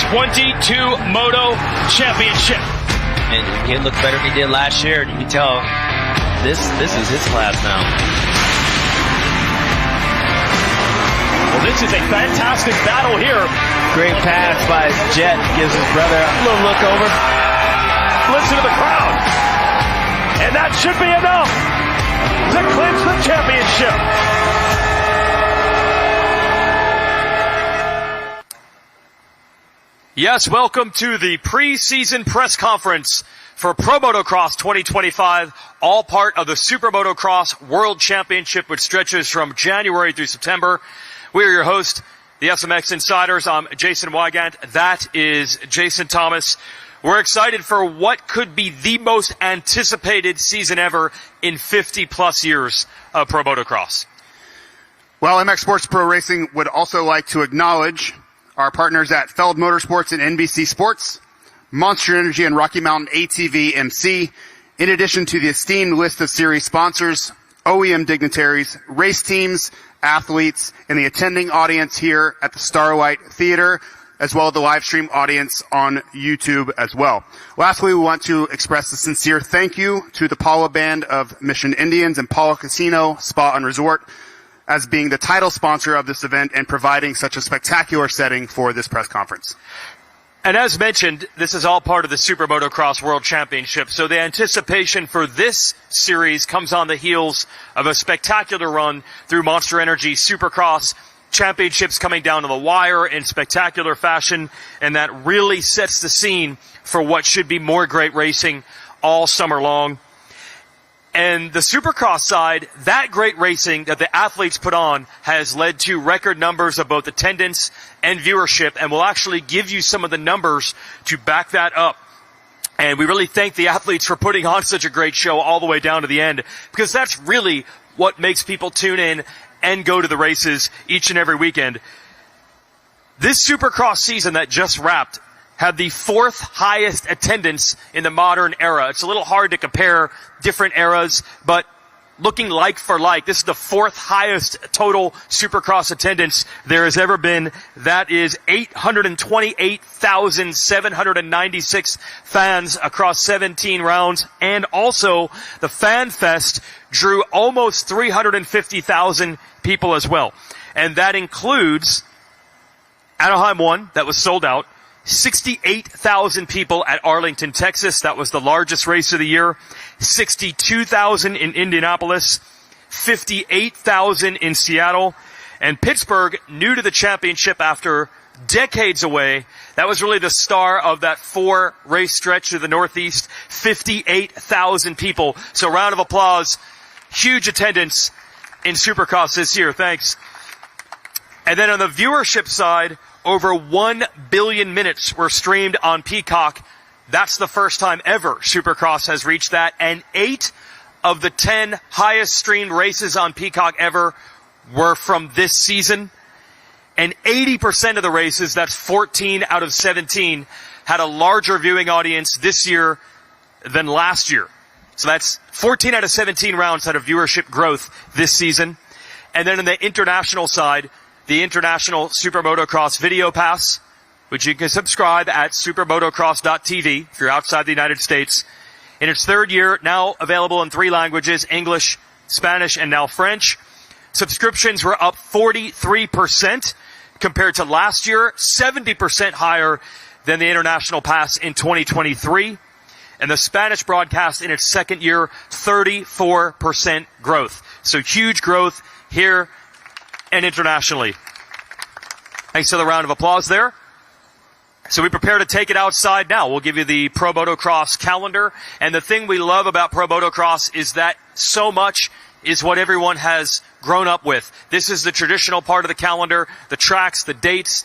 2022 Moto Championship. And he looked better than he did last year, and you can tell this is his class now. Well, this is a fantastic battle here. Great pass by Jet, gives his brother a little look over. Listen to the crowd. And that should be enough to clinch the championship. Yes, welcome to the preseason press conference for Pro Motocross 2025, all part of the Super Motocross World Championship, which stretches from January through September. We are your host, the SMX Insiders. I'm Jason Wygant. That is Jason Thomas. We're excited for what could be the most anticipated season ever in 50-plus years of Pro Motocross. Well, MX Sports Pro Racing would also like to acknowledge our partners at Feld Motorsports and NBC Sports, Monster Energy and Rocky Mountain ATV MC, in addition to the esteemed list of series sponsors, OEM dignitaries, race teams, athletes, and the attending audience here at the Starlight Theater, as well as the live stream audience on YouTube as well. Lastly, we want to express a sincere thank you to the Paula Band of Mission Indians and Paula Casino Spa and Resort as being the title sponsor of this event and providing such a spectacular setting for this press conference. And as mentioned, this is all part of the Super Motocross World Championship, so the anticipation for this series comes on the heels of a spectacular run through Monster Energy Supercross, championships coming down to the wire in spectacular fashion, and that really sets the scene for what should be more great racing all summer long. And the Supercross side, that great racing that the athletes put on has led to record numbers of both attendance and viewership, and we'll actually give you some of the numbers to back that up. And we really thank the athletes for putting on such a great show all the way down to the end, because that's really what makes people tune in and go to the races each and every weekend. This Supercross season that just wrapped had the fourth highest attendance in the modern era. It's a little hard to compare different eras, but looking like for like, this is the fourth highest total Supercross attendance there has ever been. That is 828,796 fans across 17 rounds. And also, the Fan Fest drew almost 350,000 people as well. And that includes Anaheim 1, that was sold out. 68,000 people at Arlington, Texas. That was the largest race of the year. 62,000 in Indianapolis. 58,000 in Seattle. And Pittsburgh, new to the championship after decades away. That was really the star of that 4-race stretch to the Northeast. 58,000 people. So round of applause. Huge attendance in Supercross this year. Thanks. And then on the viewership side, over 1 billion minutes were streamed on Peacock. That's the first time ever Supercross has reached that. And 8 of the 10 highest streamed races on Peacock ever were from this season. And 80% of the races, that's 14 out of 17, had a larger viewing audience this year than last year. So that's 14 out of 17 rounds had a viewership growth this season. And then on the international side, the International Super Motocross Video Pass, which you can subscribe at supermotocross.tv if you're outside the United States. In its third year, now available in 3 languages, English, Spanish, and now French. Subscriptions were up 43% compared to last year, 70% higher than the International Pass in 2023. And the Spanish broadcast in its second year, 34% growth. So huge growth here and internationally. Thanks to the round of applause there. So we prepare to take it outside now. We'll give you the Pro Motocross calendar. And the thing we love about Pro Motocross is that so much is what everyone has grown up with. This is the traditional part of the calendar, the tracks, the dates,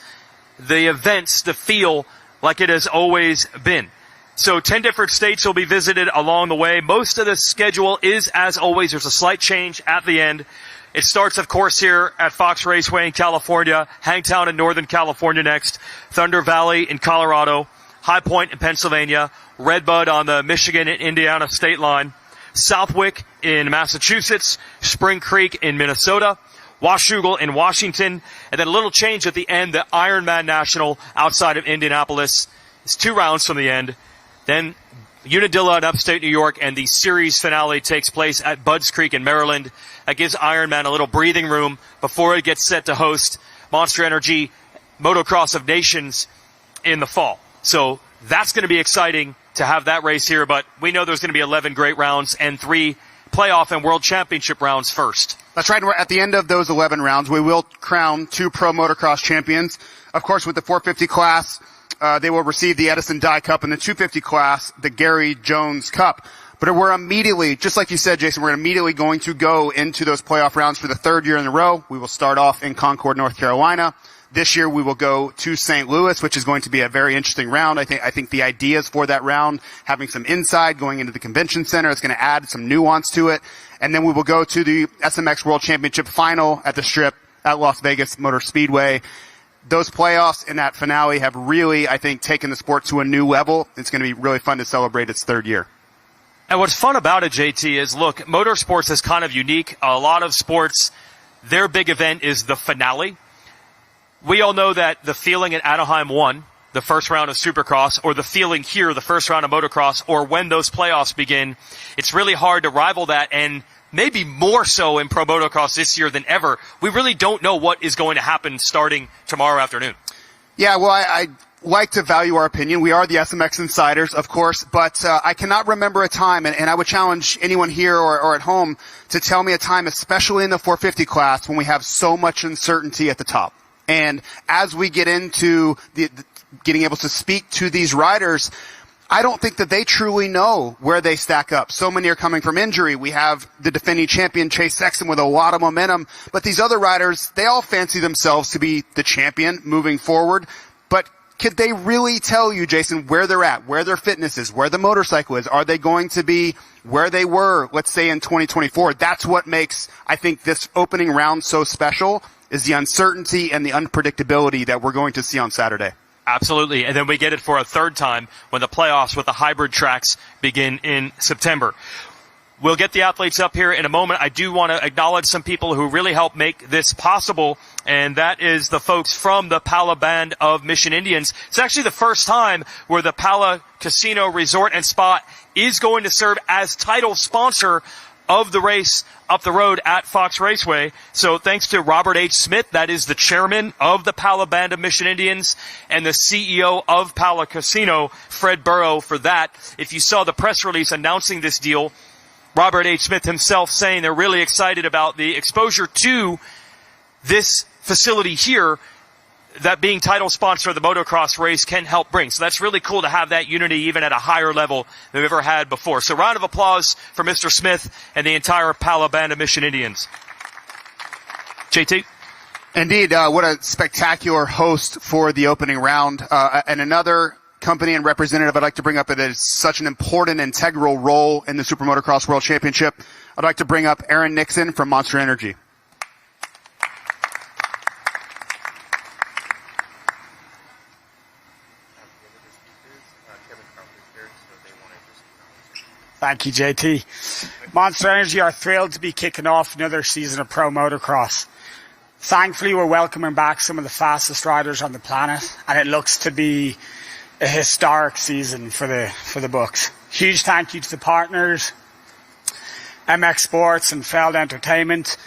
the events, the feel like it has always been. So 10 different states will be visited along the way. Most of the schedule is, as always, there's a slight change at the end. It starts, of course, here at Fox Raceway in California, Hangtown in Northern California next, Thunder Valley in Colorado, High Point in Pennsylvania, Redbud on the Michigan and Indiana state line, Southwick in Massachusetts, Spring Creek in Minnesota, Washougal in Washington, and then a little change at the end, the Ironman National outside of Indianapolis. It's 2 rounds from the end. Then Unadilla in upstate New York, and the series finale takes place at Budds Creek in Maryland. That gives Ironman a little breathing room before it gets set to host Monster Energy Motocross of Nations in the fall. So that's going to be exciting to have that race here, but we know there's going to be 11 great rounds and 3 playoff and world championship rounds first. That's right. And at the end of those 11 rounds, we will crown 2 pro motocross champions. Of course, with the 450 class, they will receive the Edison Dye Cup, and the 250 class, the Gary Jones Cup. But we're immediately, just like you said, Jason, we're immediately going to go into those playoff rounds for the 3rd year in a row. We will start off in Concord, North Carolina. This year we will go to St. Louis, which is going to be a very interesting round. I think the ideas for that round, having some inside, going into the convention center, is going to add some nuance to it. And then we will go to the SMX World Championship final at the Strip at Las Vegas Motor Speedway. Those playoffs and that finale have really, I think, taken the sport to a new level. It's going to be really fun to celebrate its 3rd year. And what's fun about it, JT, is, look, motorsports is kind of unique. A lot of sports, their big event is the finale. We all know that the feeling at Anaheim 1, the first round of Supercross, or the feeling here, the first round of motocross, or when those playoffs begin, it's really hard to rival that, and maybe more so in pro motocross this year than ever. We really don't know what is going to happen starting tomorrow afternoon. Yeah, well, I like to value our opinion. We are the SMX insiders, of course, but I cannot remember a time, and I would challenge anyone here or at home to tell me a time, especially in the 450 class, when we have so much uncertainty at the top. And as we get into getting able to speak to these riders, I don't think that they truly know where they stack up. So many are coming from injury. We have the defending champion, Chase Sexton, with a lot of momentum. But these other riders, they all fancy themselves to be the champion moving forward. But could they really tell you, Jason, where they're at, where their fitness is, where the motorcycle is? Are they going to be where they were, let's say, in 2024? That's what makes, I think, this opening round so special, is the uncertainty and the unpredictability that we're going to see on Saturday. Absolutely. And then we get it for a 3rd time when the playoffs with the hybrid tracks begin in September. We'll get the athletes up here in a moment. I do want to acknowledge some people who really helped make this possible, and that is the folks from the Pala Band of Mission Indians. It's actually the first time where the Pala Casino Resort and Spa is going to serve as title sponsor of the race up the road at Fox Raceway. So thanks to Robert H. Smith, that is the chairman of the Pala Band of Mission Indians, and the CEO of Pala Casino, Fred Burrow, for that. If you saw the press release announcing this deal, Robert H. Smith himself saying they're really excited about the exposure to this facility here that being title sponsor of the motocross race can help bring. So that's really cool to have that unity even at a higher level than we've ever had before. So round of applause for Mr. Smith and the entire Pala Band of Mission Indians. JT? Indeed, what a spectacular host for the opening round. And another company and representative I'd like to bring up that is such an important, integral role in the Super Motocross World Championship. I'd like to bring up Aaron Nixon from Monster Energy. Thank you, JT. Monster Energy are thrilled to be kicking off another season of pro motocross. Thankfully, we're welcoming back some of the fastest riders on the planet, and it looks to be a historic season for the books. Huge thank you to the partners, MX Sports and Feld Entertainment,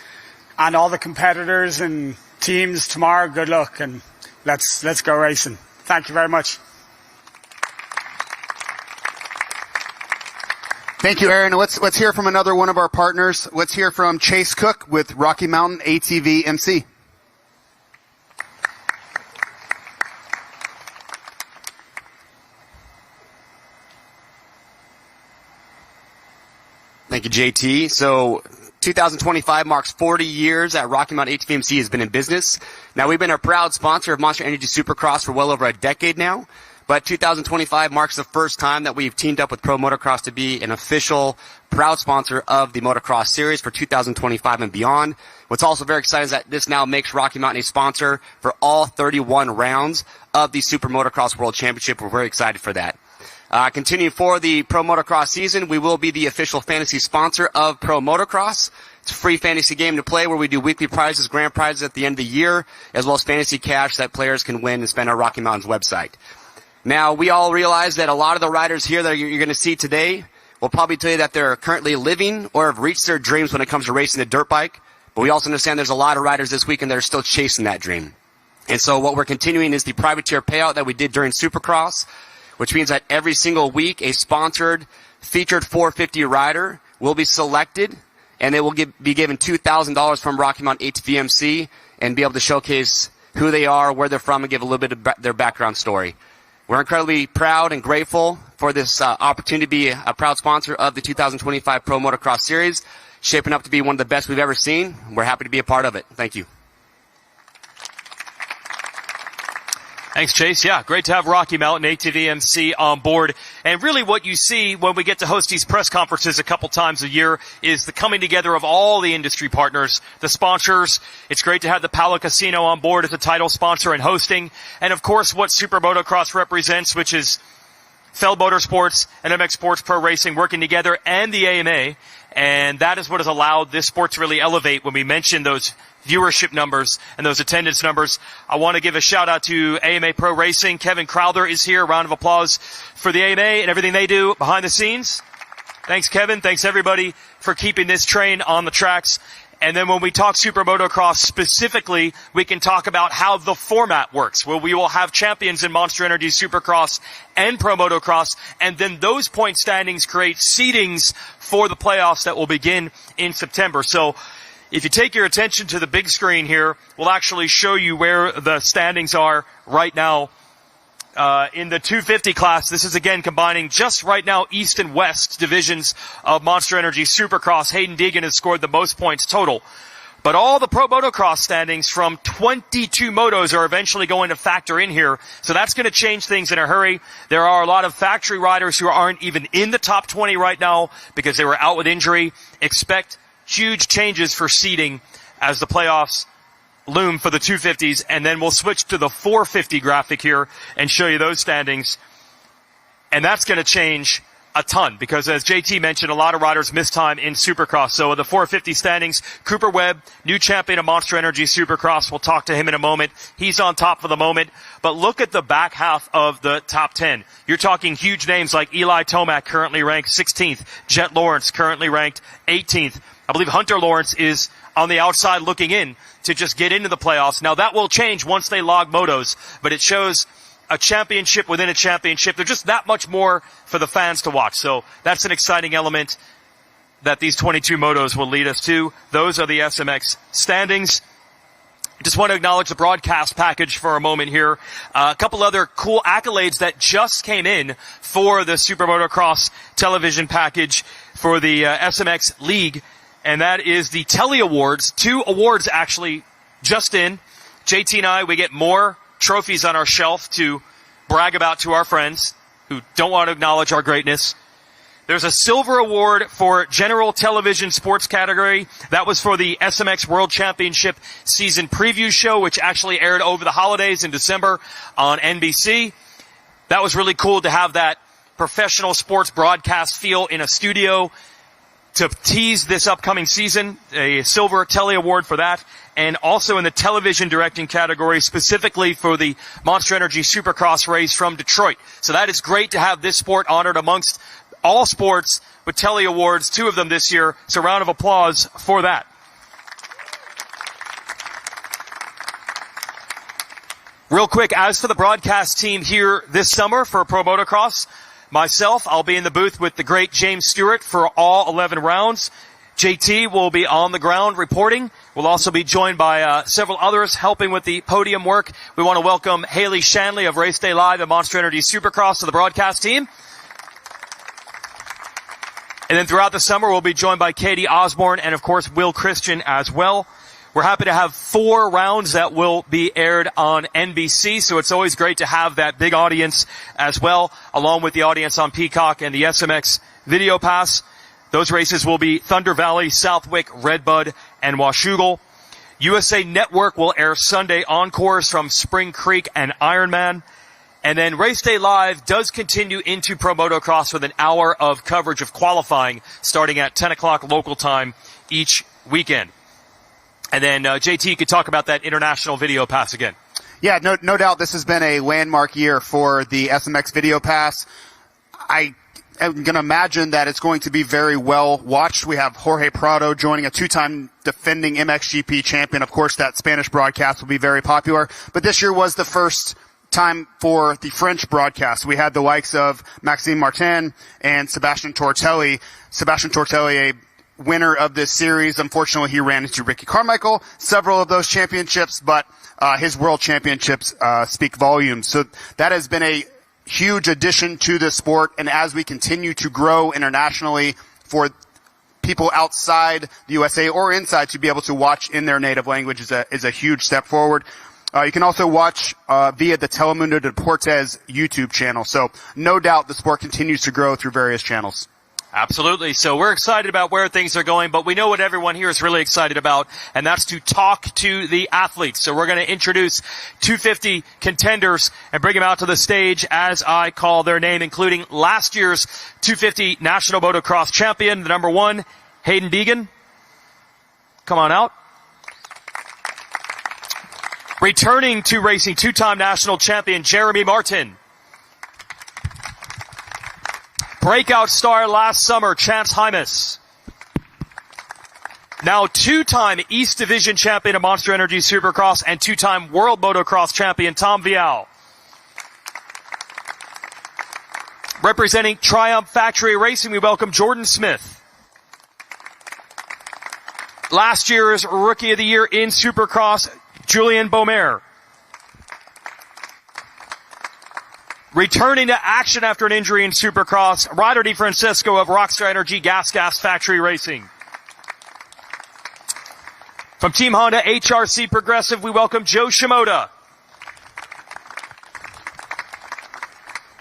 and all the competitors and teams tomorrow. Good luck, and let's go racing. Thank you very much. Thank you, Aaron. Let's hear from another one of our partners. Let's hear from Chase Cook with Rocky Mountain ATV MC. Thank you, JT. So 2025 marks 40 years that Rocky Mountain ATV MC has been in business. Now, we've been a proud sponsor of Monster Energy Supercross for well over a decade now. But 2025 marks the first time that we've teamed up with Pro Motocross to be an official, proud sponsor of the Motocross Series for 2025 and beyond. What's also very exciting is that this now makes Rocky Mountain a sponsor for all 31 rounds of the Super Motocross World Championship. We're very excited for that. Continuing for the Pro Motocross season, we will be the official fantasy sponsor of Pro Motocross. It's a free fantasy game to play where we do weekly prizes, grand prizes at the end of the year, as well as fantasy cash that players can win and spend on Rocky Mountain's website. Now, we all realize that a lot of the riders here that you're going to see today will probably tell you that they're currently living or have reached their dreams when it comes to racing the dirt bike. But we also understand there's a lot of riders this weekend that are still chasing that dream. And so what we're continuing is the privateer payout that we did during Supercross, which means that every single week a sponsored featured 450 rider will be selected, and they will be given $2,000 from Rocky Mountain HVMC and be able to showcase who they are, where they're from, and give a little bit of their background story. We're incredibly proud and grateful for this opportunity to be a proud sponsor of the 2025 Pro Motocross Series, shaping up to be one of the best we've ever seen. We're happy to be a part of it. Thank you. Thanks, Chase. Yeah, great to have Rocky Mountain ATVMC on board. And really what you see when we get to host these press conferences a couple times a year is the coming together of all the industry partners, the sponsors. It's great to have the Palo Casino on board as a title sponsor and hosting. And of course, what Super Motocross represents, which is Feld Motorsports and MX Sports Pro Racing working together, and the AMA. And that is what has allowed this sport to really elevate. When we mention those viewership numbers and those attendance numbers, I want to give a shout out to AMA Pro Racing. Kevin Crowther is here. Round of applause for the AMA and everything they do behind the scenes. Thanks, Kevin. Thanks, everybody, for keeping this train on the tracks. And then when we talk Super Motocross specifically, we can talk about how the format works, where we will have champions in Monster Energy Supercross and Pro Motocross, and then those point standings create seedings for the playoffs that will begin in September. So if you take your attention to the big screen here, we'll actually show you where the standings are right now. In the 250 class, this is again combining just right now East and West divisions of Monster Energy Supercross. Hayden Deegan has scored the most points total. But all the Pro Motocross standings from 22 motos are eventually going to factor in here. So that's going to change things in a hurry. There are a lot of factory riders who aren't even in the top 20 right now because they were out with injury. Expect huge changes for seeding as the playoffs loom for the 250s, and then we'll switch to the 450 graphic here and show you those standings. And that's going to change a ton because, as JT mentioned, a lot of riders missed time in Supercross. So the 450 standings, Cooper Webb, new champion of Monster Energy Supercross. We'll talk to him in a moment. He's on top for the moment. But look at the back half of the top 10. You're talking huge names like Eli Tomac, currently ranked 16th. Jet Lawrence, currently ranked 18th. I believe Hunter Lawrence is on the outside looking in to just get into the playoffs. Now that will change once they log motos, but it shows a championship within a championship. There's just that much more for the fans to watch. So that's an exciting element that these 22 motos will lead us to. Those are the SMX standings. Just want to acknowledge the broadcast package for a moment here. A couple other cool accolades that just came in for the Super Motocross television package for the SMX League. And that is the Telly Awards. 2 awards actually just in. JT and I, we get more trophies on our shelf to brag about to our friends who don't want to acknowledge our greatness. There's a silver award for general television sports category. That was for the SMX World Championship season preview show, which actually aired over the holidays in December on NBC. That was really cool to have that professional sports broadcast feel in a studio to tease this upcoming season, a silver Telly Award for that, and also in the television directing category, specifically for the Monster Energy Supercross race from Detroit. So that is great to have this sport honored amongst all sports with Telly Awards, 2 of them this year. So round of applause for that. Real quick, as for the broadcast team here this summer for Pro Motocross, myself, I'll be in the booth with the great James Stewart for all 11 rounds. JT will be on the ground reporting. We'll also be joined by several others helping with the podium work. We want to welcome Haley Shanley of Race Day Live and Monster Energy Supercross to the broadcast team. And then throughout the summer, we'll be joined by Katie Osborne and, of course, Will Christian as well. We're happy to have 4 rounds that will be aired on NBC, so it's always great to have that big audience as well, along with the audience on Peacock and the SMX Video Pass. Those races will be Thunder Valley, Southwick, Redbud, and Washougal. USA Network will air Sunday encores from Spring Creek and Ironman. And then Race Day Live does continue into Pro Motocross with an hour of coverage of qualifying starting at 10 o'clock local time each weekend. And then, JT, you could talk about that international video pass again. Yeah, no doubt this has been a landmark year for the SMX Video Pass. I am going to imagine that it's going to be very well watched. We have Jorge Prado joining, a two-time defending MXGP champion. Of course, that Spanish broadcast will be very popular. But this year was the first time for the French broadcast. We had the likes of Maxime Martin and Sébastien Tortelli. Sébastien Tortelli, a winner of this series. Unfortunately, he ran into Ricky Carmichael several of those championships, but his world championships speak volumes. So that has been a huge addition to the sport, and as we continue to grow internationally for people outside the USA or inside to be able to watch in their native language is a huge step forward. You can also watch via the Telemundo Deportes YouTube channel. So no doubt the sport continues to grow through various channels. Absolutely. So we're excited about where things are going, but we know what everyone here is really excited about, and that's to talk to the athletes. So we're going to introduce 250 contenders and bring them out to the stage as I call their name, including last year's 250 National Motocross champion, the number 1, Hayden Deegan. Come on out. Returning to racing, 2-time national champion, Jeremy Martin. Breakout star last summer, Chance Hymas. Now 2-time East Division champion of Monster Energy Supercross and 2-time World Motocross champion, Tom Vial. Representing Triumph Factory Racing, we welcome Jordan Smith. Last year's Rookie of the Year in Supercross, Julien Beaumer. Returning to action after an injury in Supercross, Ryder DeFrancisco of Rockstar Energy Gas Factory Racing. From Team Honda HRC Progressive, we welcome Joe Shimoda.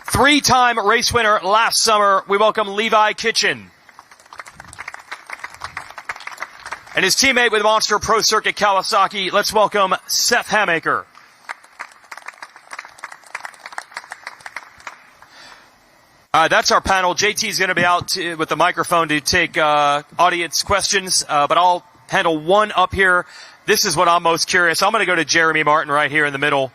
3-time race winner last summer, we welcome Levi Kitchen. And his teammate with Monster Pro Circuit Kawasaki, let's welcome Seth Hamaker. That's our panel. JT's going to be out with the microphone to take audience questions, but I'll handle one up here. This is what I'm most curious. I'm going to go to Jeremy Martin right here in the middle.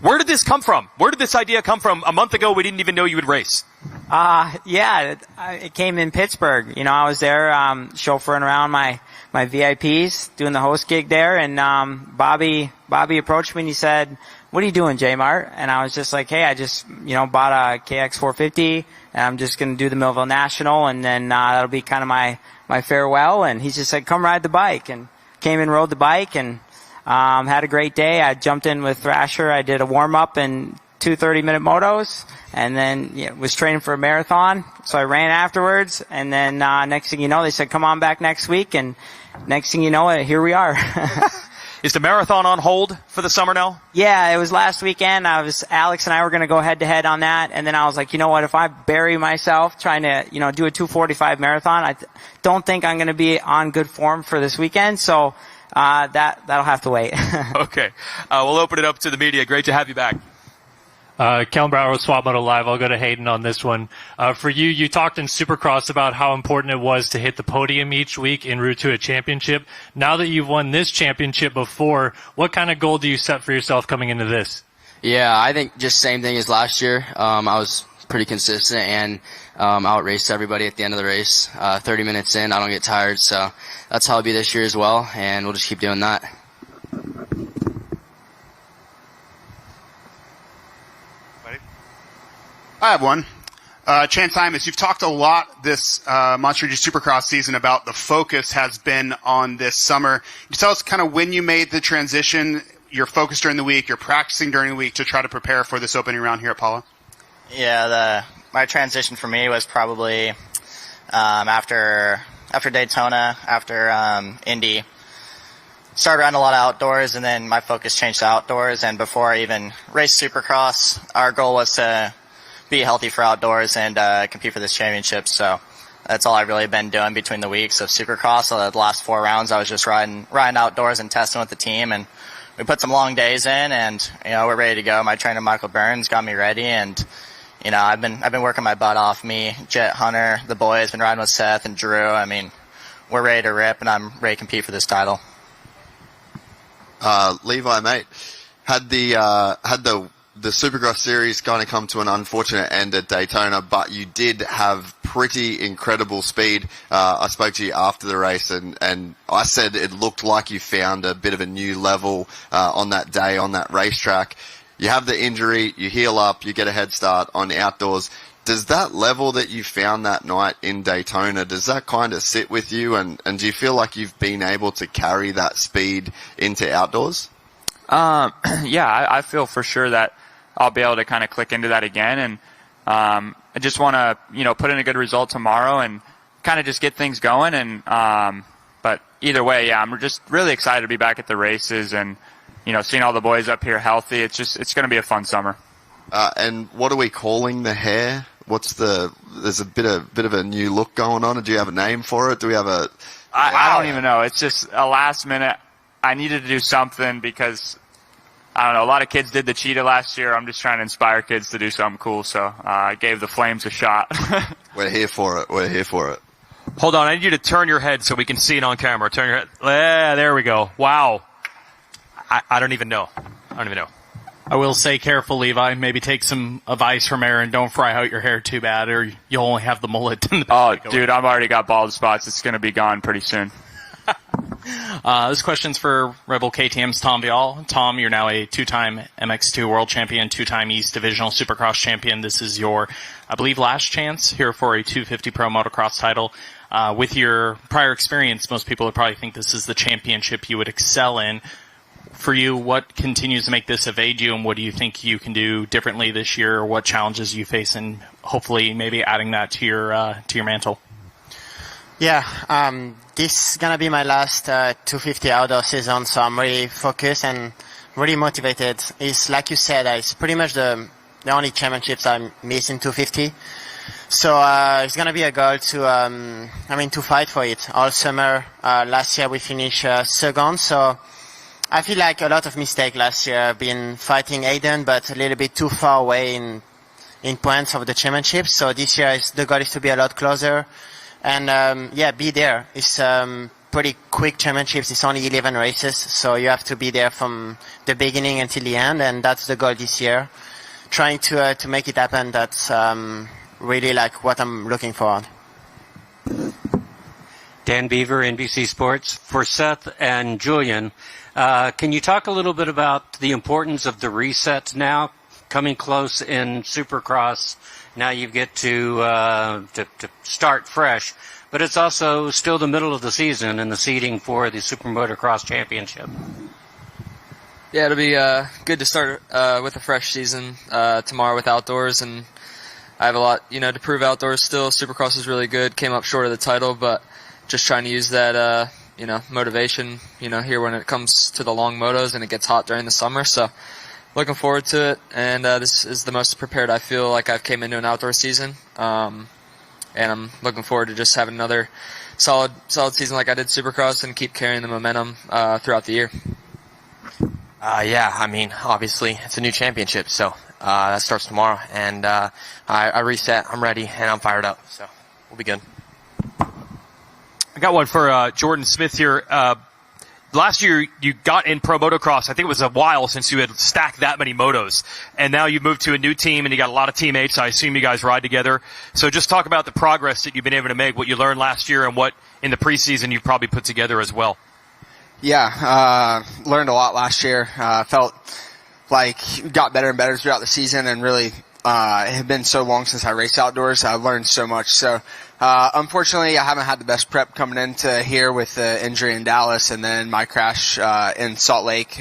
Where did this come from? Where did this idea come from? A month ago, we didn't even know you would race. It came in Pittsburgh. You know, I was there chauffeuring around my VIPs, doing the host gig there, and Bobby approached me and he said, "What are you doing, J-Mart?" And I was just like, "Hey, I just, bought a KX450 and I'm just going to do the Millville National, and then that'll be kind of my farewell." And he just said, "Come ride the bike." And came and rode the bike and had a great day. I jumped in with Thrasher. I did a warm-up and 2 30-minute motos, and then was training for a marathon. So I ran afterwards, and then next thing you know, they said, "Come on back next week." And next thing you know, here we are. Is the marathon on hold for the summer now? Yeah, it was last weekend. Alex and I were going to go head to head on that. And then I was like, you know what, if I bury myself trying to, do a 2:45 marathon, I don't think I'm going to be on good form for this weekend. So, that'll have to wait. Okay. We'll open it up to the media. Great to have you back. Kellen Brower with Swap Moto Live. I'll go to Hayden on this one. For you talked in Supercross about how important it was to hit the podium each week en route to a championship. Now that you've won this championship before, what kind of goal do you set for yourself coming into this? Yeah, I think just same thing as last year. I was pretty consistent and outraced everybody at the end of the race. 30 minutes in, I don't get tired, so that's how it'll be this year as well, and we'll just keep doing that. I have one. Chance Hymas, you've talked a lot this Monster Energy Supercross season about the focus has been on this summer. Can you tell us kind of when you made the transition, you're focused during the week, you're practicing during the week to try to prepare for this opening round here at Paula? Yeah, my transition for me was probably after Daytona, after Indy. Started around a lot of outdoors, and then my focus changed to outdoors. And before I even raced Supercross, our goal was to be healthy for outdoors and compete for this championship. So that's all I've really been doing between the weeks of Supercross. So the last 4 rounds, I was just riding outdoors and testing with the team. And we put some long days in, and we're ready to go. My trainer Michael Burns got me ready, and I've been working my butt off. Me, Jet, Hunter, the boys, been riding with Seth and Drew. I mean, we're ready to rip, and I'm ready to compete for this title. Levi, mate, had the Supercross series kind of come to an unfortunate end at Daytona, but you did have pretty incredible speed. I spoke to you after the race, and I said it looked like you found a bit of a new level on that day on that racetrack. You have the injury, you heal up, you get a head start on outdoors. Does that level that you found that night in Daytona, does that kind of sit with you, and do you feel like you've been able to carry that speed into outdoors? Yeah, I feel for sure that I'll be able to kind of click into that again, and I just want to, put in a good result tomorrow and kind of just get things going. And but either way, yeah, I'm just really excited to be back at the races and seeing all the boys up here healthy. It's going to be a fun summer. And what are we calling the hair? There's a bit of a new look going on. Do you have a name for it? Do we have a? I don't even know. It's just a last minute. I needed to do something because I don't know. A lot of kids did the cheetah last year. I'm just trying to inspire kids to do something cool. So I gave the Flames a shot. We're here for it. Hold on. I need you to turn your head so we can see it on camera. Turn your head. There we go. Wow. I don't even know. I will say, careful, Levi. Maybe take some advice from Aaron. Don't fry out your hair too bad, or you'll only have the mullet in the back. Oh, dude, I've already got bald spots. It's going to be gone pretty soon. This question's for Rebel KTM's Tom Vial. Tom, you're now a two-time MX2 World Champion, two-time East Divisional Supercross Champion. This is your, I believe, last chance here for a 250 Pro Motocross title. With your prior experience, most people would probably think this is the championship you would excel in. For you, what continues to make this evade you, and what do you think you can do differently this year, or what challenges you face, and hopefully maybe adding that to your mantle? Yeah, this is gonna be my last 250 outdoor season, so I'm really focused and really motivated. It's like you said, it's pretty much the only championships I miss in 250. So it's gonna be a goal to fight for it all summer. Last year we finished second, so I feel like a lot of mistakes last year. I've been fighting Aiden, but a little bit too far away in points of the championship. So this year the goal is to be a lot closer and be there. It's pretty quick championships. It's only 11 races, so you have to be there from the beginning until the end, and that's the goal this year. Trying to make it happen. That's really like what I'm looking for. Dan Beaver, NBC Sports. For Seth and Julian, can you talk a little bit about the importance of the reset now, coming close in Supercross? Now you get to start fresh, but it's also still the middle of the season and the seeding for the Super Motocross Championship. Yeah, it'll be good to start with a fresh season tomorrow with outdoors, and I have a lot, to prove outdoors still. Supercross is really good, came up short of the title, but just trying to use that, motivation, here when it comes to the long motos and it gets hot during the summer. So looking forward to it, and this is the most prepared I feel like I've came into an outdoor season. And I'm looking forward to just having another solid season like I did Supercross and keep carrying the momentum throughout the year. Obviously it's a new championship, so that starts tomorrow, and I reset, I'm ready, and I'm fired up, so we'll be good. I got one for Jordan Smith here. Last year you got in Pro Motocross. I think it was a while since you had stacked that many motos, and now you moved to a new team and you got a lot of teammates. I assume you guys ride together. So just talk about the progress that you've been able to make, what you learned last year, and what in the preseason you've probably put together as well. Yeah, learned a lot last year. Felt like got better and better throughout the season, and really it had been so long since I raced outdoors. I learned so much. So unfortunately, I haven't had the best prep coming into here with the injury in Dallas and then my crash in Salt Lake.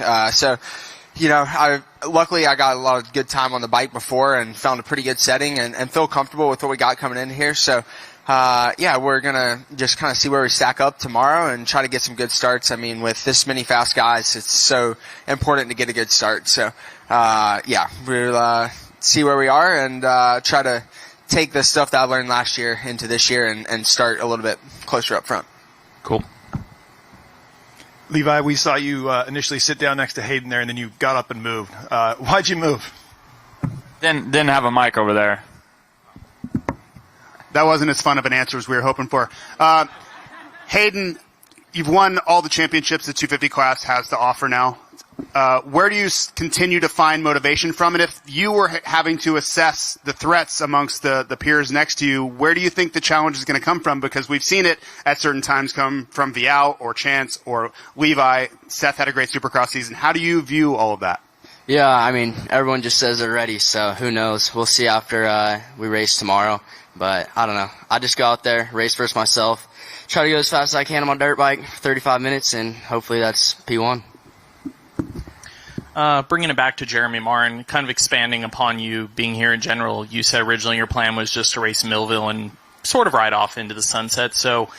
Luckily I got a lot of good time on the bike before and found a pretty good setting and feel comfortable with what we got coming in here. So we're gonna just kind of see where we stack up tomorrow and try to get some good starts. I mean, with this many fast guys, it's so important to get a good start. So, we'll see where we are and try to take the stuff that I learned last year into this year and start a little bit closer up front. Cool. Levi, we saw you initially sit down next to Hayden there, and then you got up and moved. Why'd you move? Didn't have a mic over there. That wasn't as fun of an answer as we were hoping for. Hayden, you've won all the championships the 250 class has to offer now. Where do you continue to find motivation from? And if you were having to assess the threats amongst the peers next to you, where do you think the challenge is going to come from? Because we've seen it at certain times come from Vial or Chance or Levi. Seth had a great Supercross season. How do you view all of that? Yeah, I mean, everyone just says they're ready, so who knows? We'll see after we race tomorrow. But I don't know. I just go out there, race versus myself, try to go as fast as I can on my dirt bike for 35 minutes, and hopefully that's P1. Bringing it back to Jeremy Martin, kind of expanding upon you being here in general, you said originally your plan was just to race Millville and sort of ride off into the sunset. So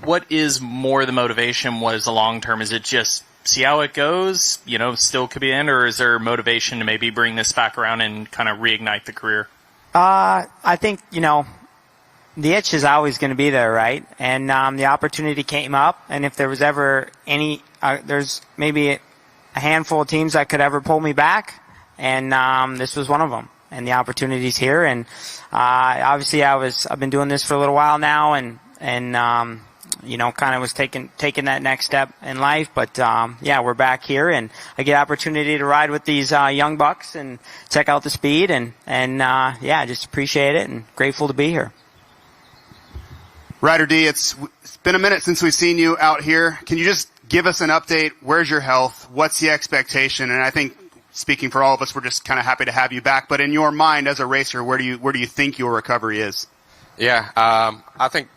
what is more the motivation? What is the long term? Is it just see how it goes, still could be in, or is there motivation to maybe bring this back around and kind of reignite the career? I think, the itch is always going to be there, right? And the opportunity came up, and if there was ever any, there's maybe a handful of teams that could ever pull me back, and this was one of them. And the opportunity's here, and obviously I've been doing this for a little while now, and kind of was taking that next step in life. But we're back here, and I get opportunity to ride with these young bucks and check out the speed, and just appreciate it and grateful to be here. Ryder D, it's been a minute since we've seen you out here. Can you just give us an update? Where's your health? What's the expectation? And I think, speaking for all of us, we're just kind of happy to have you back. But in your mind as a racer, where do you think your recovery is? Yeah, I think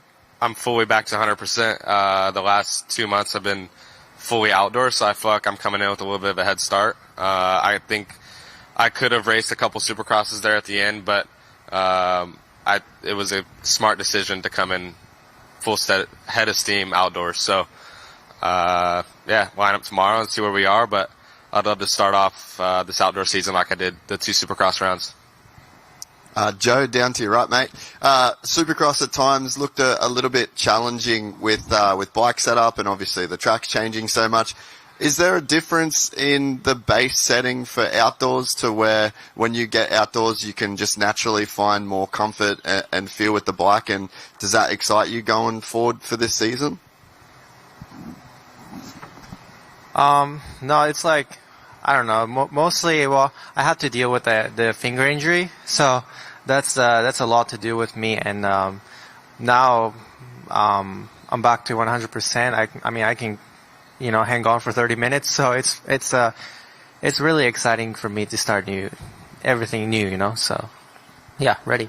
I'm fully back to 100%. The last 2 months I've been fully outdoors, so I feel like I'm coming in with a little bit of a head start. I think I could have raced a couple Supercrosses there at the end, but it was a smart decision to come in full head of steam outdoors. So, line up tomorrow and see where we are, but I'd love to start off this outdoor season like I did the 2 Supercross rounds. Joe, down to you, right, mate? Supercross at times looked a little bit challenging with bike setup, and obviously the track's changing so much. Is there a difference in the base setting for outdoors to where when you get outdoors you can just naturally find more comfort and feel with the bike, and does that excite you going forward for this season? No, it's like, I don't know, mostly, I have to deal with the finger injury, so that's a lot to do with me, and now I'm back to 100%. I can hang on for 30 minutes, so it's really exciting for me to start everything new, so yeah, ready.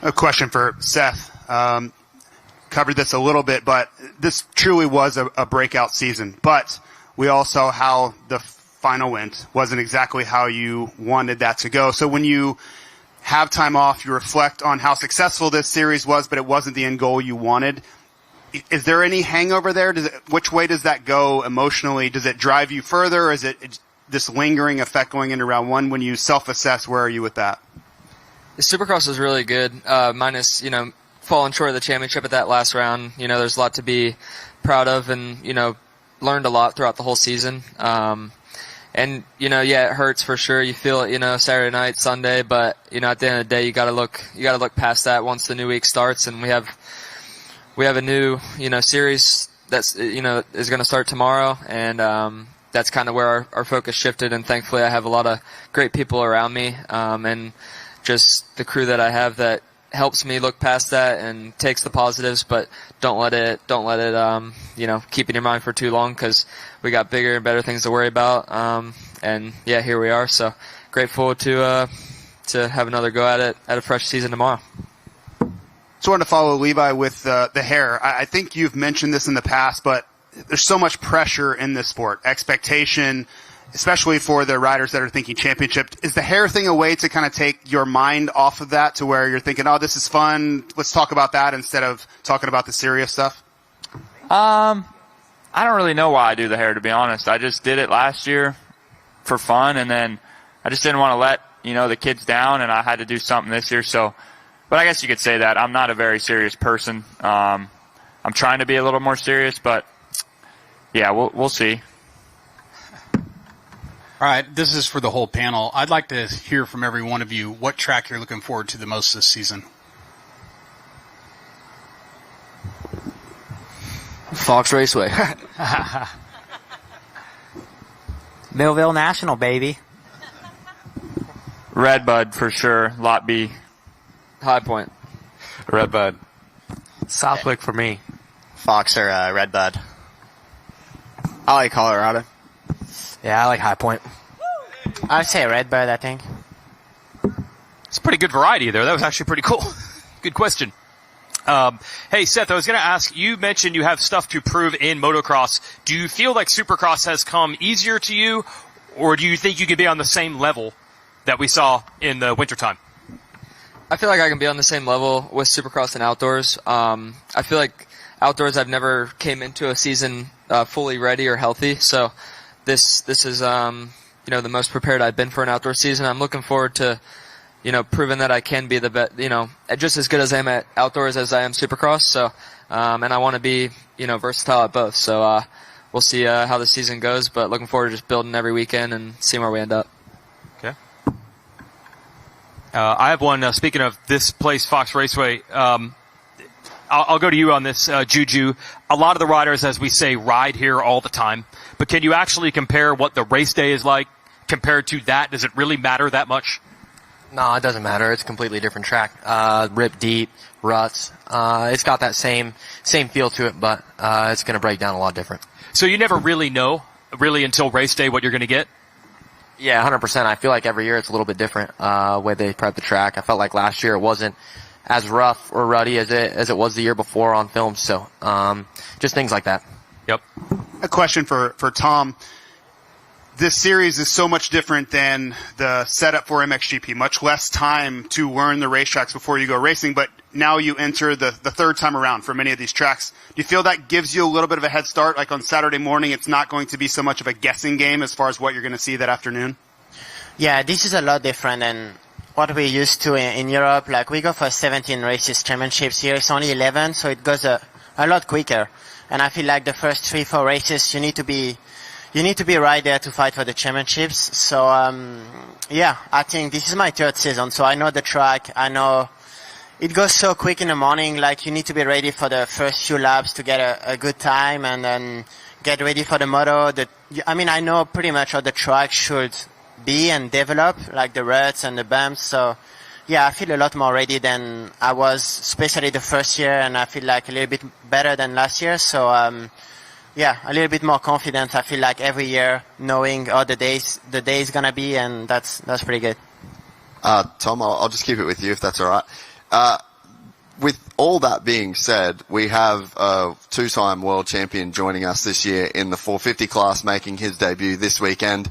A question for Seth. Covered this a little bit, but this truly was a breakout season. But we all saw how the final went. Wasn't exactly how you wanted that to go. So when you have time off, you reflect on how successful this series was, but it wasn't the end goal you wanted. Is there any hangover there? Which way does that go emotionally? Does it drive you further, or is it this lingering effect going into round one? When you self-assess, where are you with that? The Supercross was really good, minus, falling short of the championship at that last round. There's a lot to be proud of, and, learned a lot throughout the whole season. And, it hurts for sure. You feel it, Saturday night, Sunday, but, at the end of the day, you gotta look past that once the new week starts, and we have a new, series that's, is gonna start tomorrow, and, that's kind of where our focus shifted, and thankfully I have a lot of great people around me, and just the crew that I have that helps me look past that and takes the positives, but don't let it keep in your mind for too long, because we got bigger and better things to worry about. And yeah, here we are. So grateful to have another go at it at a fresh season tomorrow. So I wanted to follow Levi with the hair. I think you've mentioned this in the past, but there's so much pressure in this sport, expectation, especially for the riders that are thinking championship. Is the hair thing a way to kind of take your mind off of that, to where you're thinking, oh, this is fun, let's talk about that instead of talking about the serious stuff? I don't really know why I do the hair, to be honest. I just did it last year for fun, and then I just didn't want to let, the kids down, and I had to do something this year. So, but I guess you could say that. I'm not a very serious person. I'm trying to be a little more serious, but yeah, we'll see. All right, this is for the whole panel. I'd like to hear from every one of you what track you're looking forward to the most this season. Fox Raceway. Millville National, baby. Redbud for sure. Lot B. High Point. Redbud. Southwick for me. Fox or Redbud. I like Colorado. Yeah, I like High Point. I'd say Redbird, I think. It's a pretty good variety there. That was actually pretty cool. Good question. Hey, Seth, I was going to ask, you mentioned you have stuff to prove in motocross. Do you feel like Supercross has come easier to you, or do you think you could be on the same level that we saw in the wintertime? I feel like I can be on the same level with Supercross and outdoors. I feel like outdoors I've never came into a season fully ready or healthy, so this is the most prepared I've been for an outdoor season. I'm looking forward to proving that I can be the best, just as good as I am at outdoors as I am Supercross. So, and I want to be, versatile at both. So, we'll see how the season goes, but looking forward to just building every weekend and seeing where we end up. Okay. I have one, speaking of this place, Fox Raceway, I'll go to you on this, Juju. A lot of the riders, as we say, ride here all the time, but can you actually compare what the race day is like compared to that? Does it really matter that much? No, it doesn't matter. It's a completely different track. Rip deep, ruts. It's got that same feel to it, but it's going to break down a lot different. So you never really know, until race day, what you're going to get? Yeah, 100%. I feel like every year it's a little bit different, way they prep the track. I felt like last year it wasn't as rough or ruddy as it was the year before on film. So, just things like that. Yep. A question for Tom. This series is so much different than the setup for MXGP. Much less time to learn the racetracks before you go racing, but now you enter the third time around for many of these tracks. Do you feel that gives you a little bit of a head start? Like on Saturday morning, it's not going to be so much of a guessing game as far as what you're going to see that afternoon? Yeah, this is a lot different than what we're used to in Europe. Like, we go for 17 races championships. Here it's only 11, so it goes a lot quicker. And I feel like the first 3-4 races, you need to be right there to fight for the championships. So, I think this is my third season, so I know the track. I know it goes so quick in the morning. Like, you need to be ready for the first few laps to get a good time, and then get ready for the moto. I know pretty much how the track should be and develop, like the ruts and the bumps. So, I feel a lot more ready than I was, especially the first year, and I feel like a little bit better than last year. So, a little bit more confident. I feel like every year, knowing how the day is gonna be, and that's pretty good. Tom, I'll just keep it with you if that's all right. With all that being said, we have a two-time world champion joining us this year in the 450 class, making his debut this weekend.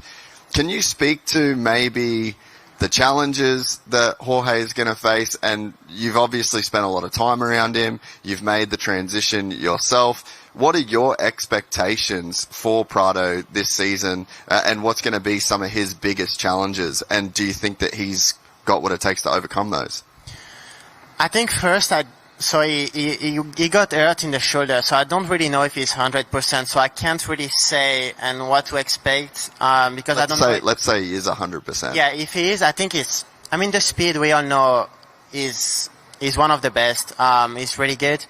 Can you speak to maybe the challenges that Jorge is going to face? And you've obviously spent a lot of time around him. You've made the transition yourself. What are your expectations for Prado this season, and what's going to be some of his biggest challenges? And do you think that he's got what it takes to overcome those? I think first, he got hurt in the shoulder, so I don't really know if he's 100%. So I can't really say and what to expect because I don't know. Let's say he is 100%. Yeah, if he is, I think the speed we all know is one of the best. It's really good.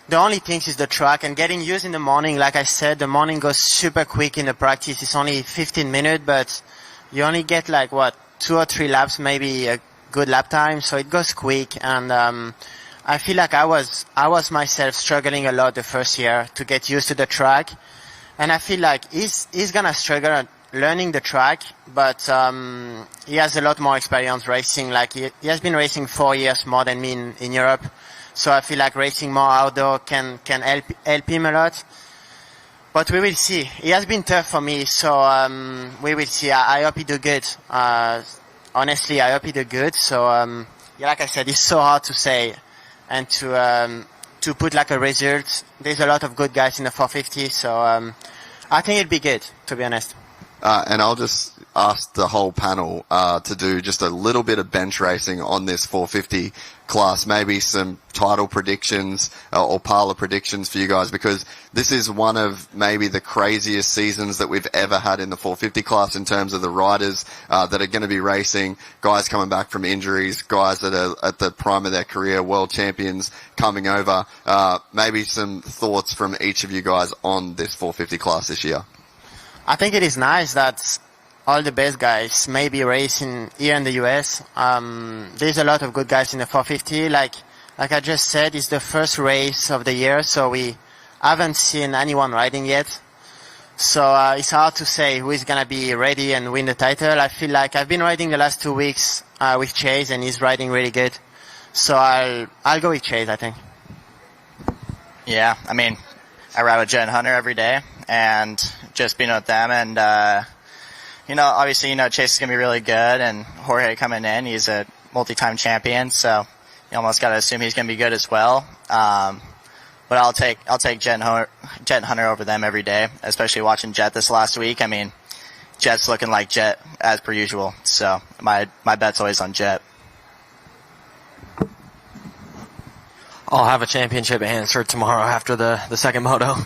The only thing is the track and getting used in the morning. Like I said, the morning goes super quick in the practice. It's only 15 minutes, but you only get 2 or 3 laps, maybe a good lap time. So it goes quick. And, I feel like I was myself struggling a lot the first year to get used to the track. And I feel like he's gonna struggle learning the track, but, he has a lot more experience racing. Like he has been racing 4 years more than me in Europe. So I feel like racing more outdoor can help him a lot. But we will see. He has been tough for me, so we will see. I hope he do good. Honestly, I hope he do good. So like I said, it's so hard to say and to put a result. There's a lot of good guys in the 450, so I think it'll be good, to be honest. and I'll just ask the whole panel to do just a little bit of bench racing on this 450 class, maybe some title predictions or parlor predictions for you guys, because this is one of maybe the craziest seasons that we've ever had in the 450 class in terms of the riders that are going to be racing, guys coming back from injuries, guys that are at the prime of their career, world champions coming over. Maybe some thoughts from each of you guys on this 450 class this year. I think it is nice that all the best guys may be racing here in the US. There's a lot of good guys in the 450. Like I just said, it's the first race of the year, so we haven't seen anyone riding yet. So it's hard to say who is going to be ready and win the title. I feel like I've been riding the last 2 weeks with Chase, and he's riding really good. So I'll go with Chase, I think. Yeah, I mean, I ride with Jen Hunter every day, and just being with them, and obviously, Chase is going to be really good, and Jorge coming in, he's a multi-time champion, so you almost got to assume he's going to be good as well. But I'll take Jet Hunter over them every day, especially watching Jet this last week. I mean, Jet's looking like Jet as per usual, so my bet's always on Jet. I'll have a championship answer tomorrow after the second moto.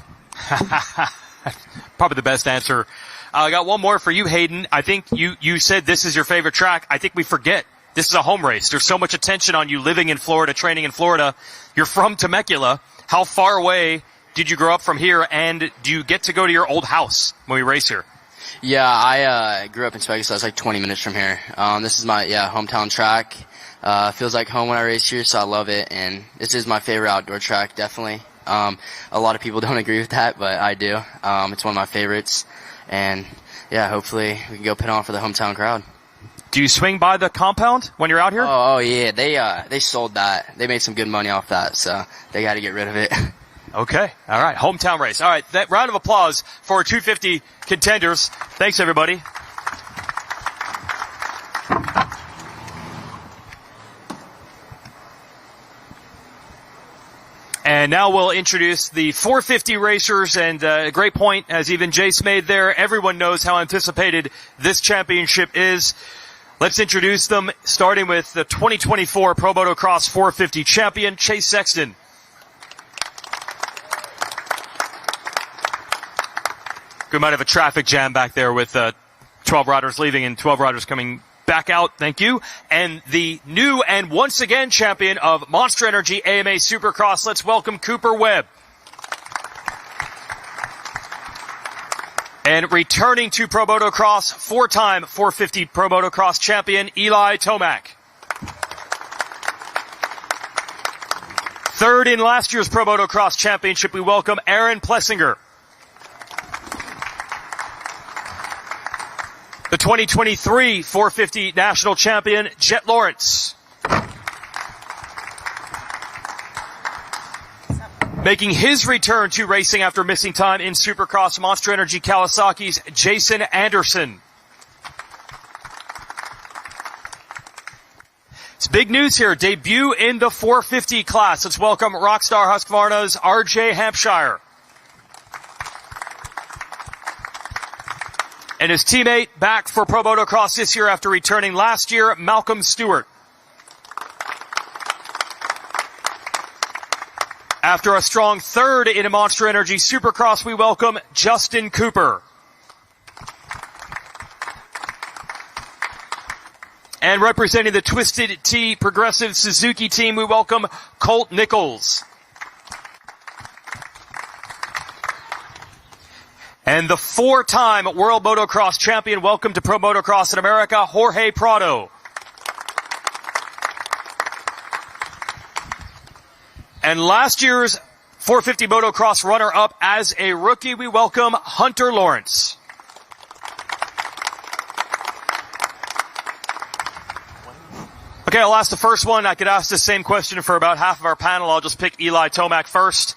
Probably the best answer. I got one more for you, Hayden. I think you said this is your favorite track. I think we forget. This is a home race. There's so much attention on you living in Florida, training in Florida. You're from Temecula. How far away did you grow up from here, and do you get to go to your old house when we race here? Yeah, I grew up in Temecula, so it's like 20 minutes from here. This is my hometown track. Feels like home when I race here, so I love it, and this is my favorite outdoor track, definitely. A lot of people don't agree with that, but I do. It's one of my favorites. And yeah, hopefully we can go pit on for the hometown crowd. Do you swing by the compound when you're out here? Oh yeah, they sold that. They made some good money off that, so they got to get rid of it. Okay, all right, hometown race. All right, that round of applause for 250 contenders. Thanks, everybody. And now we'll introduce the 450 racers, and a great point, as even Jace made there. Everyone knows how anticipated this championship is. Let's introduce them, starting with the 2024 Pro Motocross 450 champion, Chase Sexton. We might have a traffic jam back there with 12 riders leaving and 12 riders coming back out. Thank you. And the new and once again champion of Monster Energy AMA Supercross. Let's welcome Cooper Webb. And returning to Pro Motocross, four-time 450 Pro Motocross champion, Eli Tomac. Third in last year's Pro Motocross championship, we welcome Aaron Plessinger. The 2023 450 national champion, Jet Lawrence. Making his return to racing after missing time in Supercross, Monster Energy Kawasaki's Jason Anderson. It's big news here. Debut in the 450 class. Let's welcome Rockstar Husqvarna's RJ Hampshire. And his teammate back for Pro Motocross this year after returning last year, Malcolm Stewart. After a strong third in a Monster Energy Supercross, we welcome Justin Cooper. And representing the Twisted Tea Progressive Suzuki team, we welcome Colt Nichols. And the four-time World Motocross champion, welcome to Pro Motocross in America, Jorge Prado. And last year's 450 Motocross runner-up as a rookie, we welcome Hunter Lawrence. Okay, I'll ask the first one. I could ask the same question for about half of our panel. I'll just pick Eli Tomac first.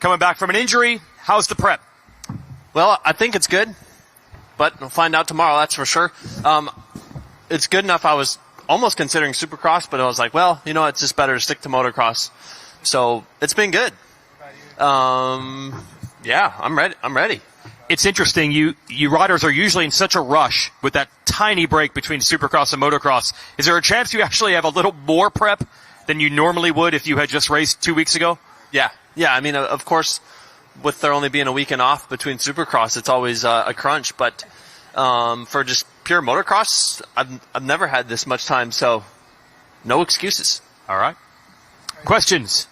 Coming back from an injury, how's the prep? Well, I think it's good, but we'll find out tomorrow, that's for sure. It's good enough. I was almost considering Supercross, but I was like, well, it's just better to stick to motocross. So it's been good. Yeah, I'm ready. it's interesting. You riders are usually in such a rush with that tiny break between Supercross and Motocross. Is there a chance you actually have a little more prep than you normally would if you had just raced 2 weeks ago? Yeah. I mean, of course, with there only being a weekend off between Supercross, it's always a crunch. But for just pure Motocross, I've never had this much time, so no excuses. All right. Questions?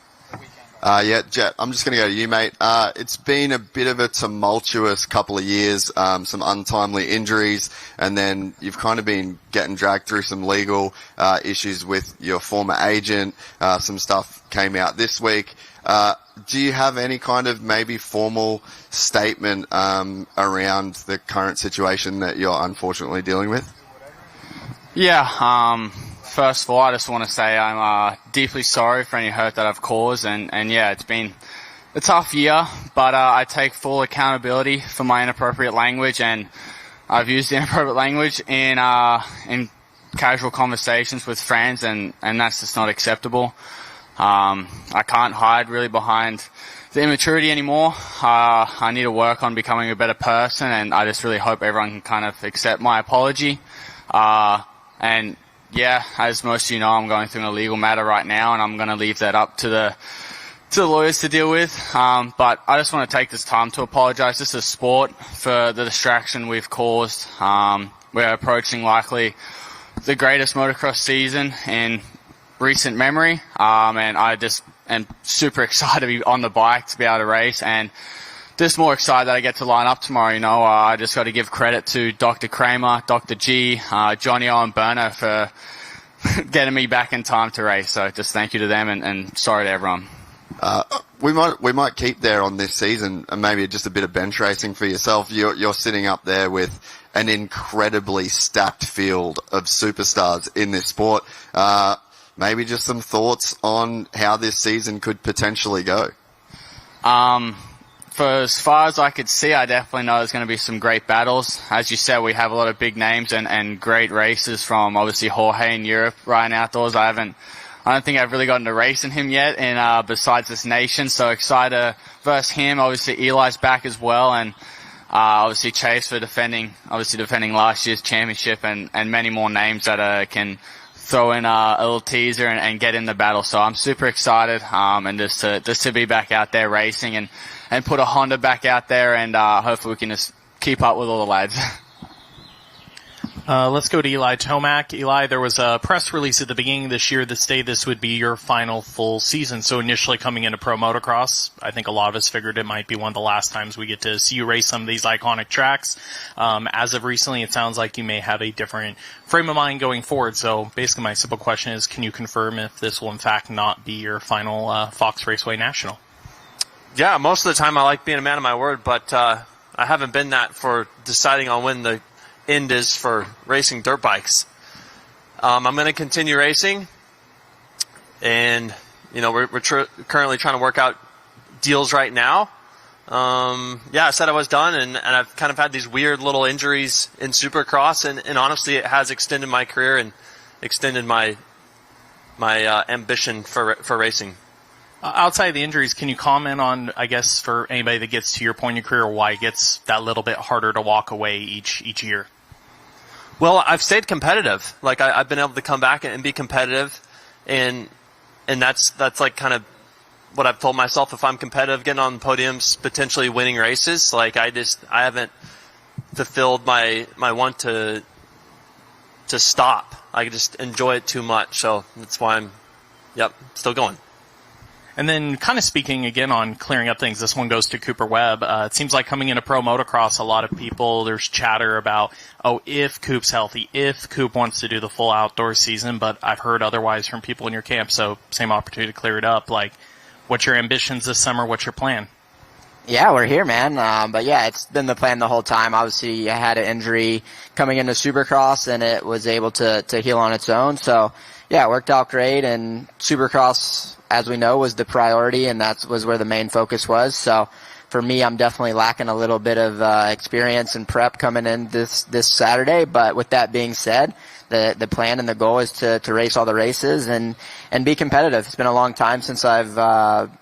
Yeah, Jet, I'm just going to go to you, mate. It's been a bit of a tumultuous couple of years, some untimely injuries, and then you've kind of been getting dragged through some legal issues with your former agent. Some stuff came out this week. Do you have any kind of maybe formal statement around the current situation that you're unfortunately dealing with? Yeah, first of all, I just want to say I'm deeply sorry for any hurt that I've caused, and yeah, it's been a tough year, but I take full accountability for my inappropriate language, and I've used inappropriate language in casual conversations with friends, and that's just not acceptable. I can't hide really behind the immaturity anymore. I need to work on becoming a better person, and I just really hope everyone can kind of accept my apology. And yeah, as most of you know, I'm going through a legal matter right now, and I'm going to leave that up to the lawyers to deal with. But I just want to take this time to apologize just as sport for the distraction we've caused. We're approaching likely the greatest motocross season in recent memory, and I just am super excited to be on the bike, to be able to race, and just more excited that I get to line up tomorrow. I just got to give credit to Dr. Kramer, Dr. G, Johnny O and Berner for getting me back in time to race. So just thank you to them, and sorry to everyone. We might keep there on this season, and maybe just a bit of bench racing for yourself. You're sitting up there with an incredibly stacked field of superstars in this sport. Maybe just some thoughts on how this season could potentially go. For as far as I could see, I definitely know there's going to be some great battles. As you said, we have a lot of big names and great races from obviously Jorge in Europe, Ryan Outdoors. I don't think I've really gotten to racing him yet, and besides this nation, so excited versus him. Obviously Eli's back as well, and obviously Chase for defending last year's championship, and many more names that can throw in a little teaser and get in the battle. So I'm super excited, and just to be back out there racing and put a Honda back out there, and hopefully we can just keep up with all the lads. Let's go to Eli Tomac. Eli, there was a press release at the beginning of this year that stated this would be your final full season. So initially coming into pro motocross, I think a lot of us figured it might be one of the last times we get to see you race some of these iconic tracks. As of recently, it sounds like you may have a different frame of mind going forward. So basically my simple question is, can you confirm if this will in fact not be your final Fox Raceway National? Yeah, most of the time I like being a man of my word, but I haven't been that for deciding on when the end is for racing dirt bikes. I'm going to continue racing, and we're currently trying to work out deals right now. I said I was done, and I've kind of had these weird little injuries in Supercross, and honestly, it has extended my career and extended my ambition for racing. Outside of the injuries, can you comment on, I guess, for anybody that gets to your point in your career, why it gets that little bit harder to walk away each year? Well, I've stayed competitive. Like I've been able to come back and be competitive, and that's like kind of what I've told myself. If I'm competitive, getting on podiums, potentially winning races, like I haven't fulfilled my want to stop. I just enjoy it too much, so that's why I'm still going. And then kind of speaking again on clearing up things, this one goes to Cooper Webb. It seems like coming into pro motocross, a lot of people, there's chatter about, if Coop's healthy, if Coop wants to do the full outdoor season, but I've heard otherwise from people in your camp, so same opportunity to clear it up. Like, what's your ambitions this summer? What's your plan? Yeah, we're here, man. But yeah, it's been the plan the whole time. Obviously, I had an injury coming into Supercross, and it was able to heal on its own. So yeah, it worked out great, and Supercross, as we know, was the priority, and that was where the main focus was. So for me, I'm definitely lacking a little bit of experience and prep coming in this Saturday. But with that being said, the plan and the goal is to race all the races and be competitive. It's been a long time since I've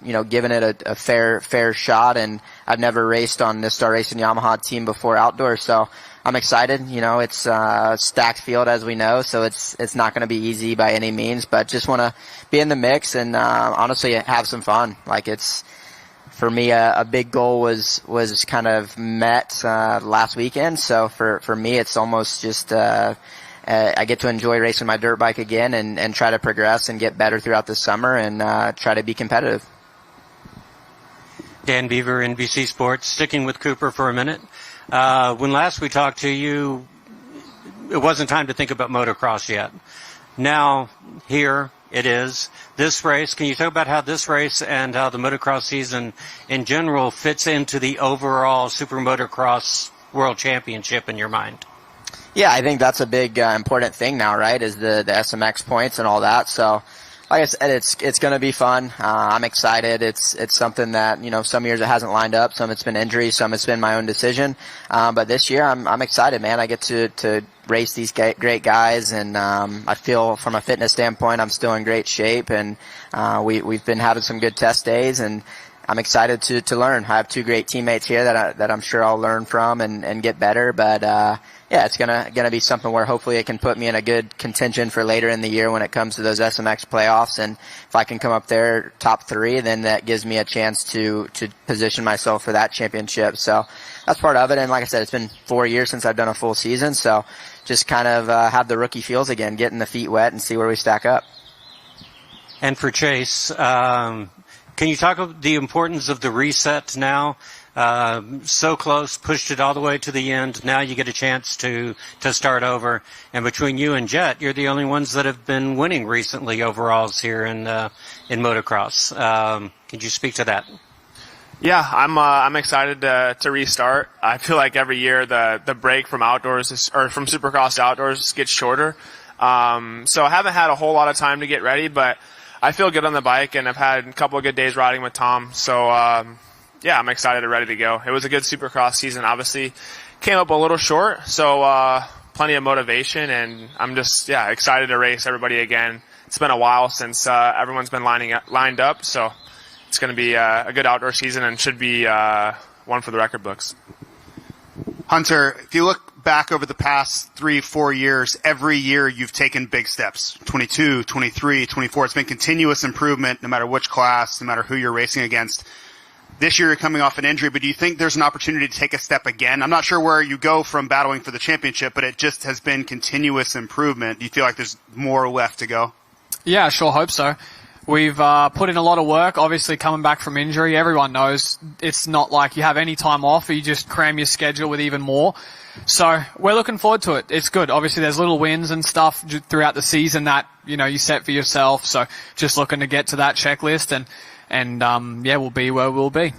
given it a fair shot, and I've never raced on the Star Racing Yamaha team before outdoors. So I'm excited. It's a stacked field, as we know, so it's not going to be easy by any means, but just want to be in the mix and honestly have some fun. Like, it's, for me, a big goal was kind of met last weekend. So for me, it's almost just I get to enjoy racing my dirt bike again and try to progress and get better throughout the summer and try to be competitive. Dan Beaver, NBC Sports. Sticking with Cooper for a minute. When last we talked to you, it wasn't time to think about motocross yet. Now, here it is. This race, can you talk about how this race and how the motocross season in general fits into the overall Super Motocross World Championship in your mind? Yeah, I think that's a big important thing now, right, is the SMX points and all that. So, like I said, it's going to be fun. I'm excited. It's something that, some years it hasn't lined up. Some it's been injuries. Some it's been my own decision. But this year I'm excited, man. I get to race these great guys, and I feel from a fitness standpoint I'm still in great shape, and we've been having some good test days, and I'm excited to learn. I have two great teammates here that I'm sure I'll learn from and get better. But yeah, it's gonna be something where hopefully it can put me in a good contention for later in the year when it comes to those SMX playoffs. And if I can come up there top 3, then that gives me a chance to position myself for that championship. So that's part of it. And like I said, it's been 4 years since I've done a full season, so just kind of have the rookie feels again, getting the feet wet and see where we stack up. And for Chase, can you talk about the importance of the reset now? So close, pushed it all the way to the end. Now you get a chance to start over. And between you and Jet, you're the only ones that have been winning recently overalls here in motocross. Could you speak to that? Yeah, I'm excited to restart. I feel like every year the break from outdoors or from Supercross to outdoors gets shorter. So I haven't had a whole lot of time to get ready, but I feel good on the bike, and I've had a couple of good days riding with Tom. So yeah, I'm excited and ready to go. It was a good Supercross season. Obviously, came up a little short, so plenty of motivation, and I'm just excited to race everybody again. It's been a while since everyone's been lined up, so it's going to be a good outdoor season and should be one for the record books. Hunter, if you look back over the past 3-4 years, every year you've taken big steps. 22, 23, 24. It's been continuous improvement no matter which class, no matter who you're racing against. This year you're coming off an injury, but do you think there's an opportunity to take a step again? I'm not sure where you go from battling for the championship, but it just has been continuous improvement. Do you feel like there's more left to go? Yeah, I sure hope so. We've put in a lot of work, obviously coming back from injury. Everyone knows it's not like you have any time off, or you just cram your schedule with even more. So we're looking forward to it. It's good. Obviously there's little wins and stuff throughout the season that, you set for yourself. So just looking to get to that checklist and we'll be where we'll be.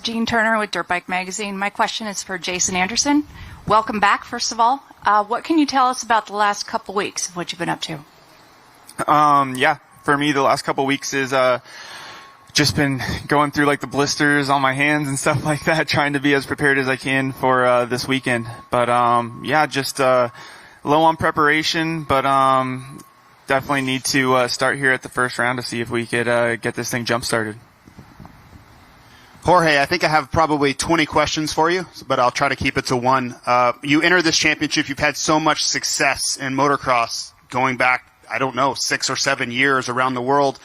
Jean Turner with Dirt Bike Magazine. My question is for Jason Anderson. Welcome back, first of all. What can you tell us about the last couple weeks of what you've been up to? For me, the last couple weeks is just been going through like the blisters on my hands and stuff like that, trying to be as prepared as I can for this weekend. But just low on preparation, but definitely need to start here at the first round to see if we could get this thing jump started. Jorge, I think I have probably 20 questions for you, but I'll try to keep it to one. You enter this championship, you've had so much success in motocross going back, 6 or 7 years around the world.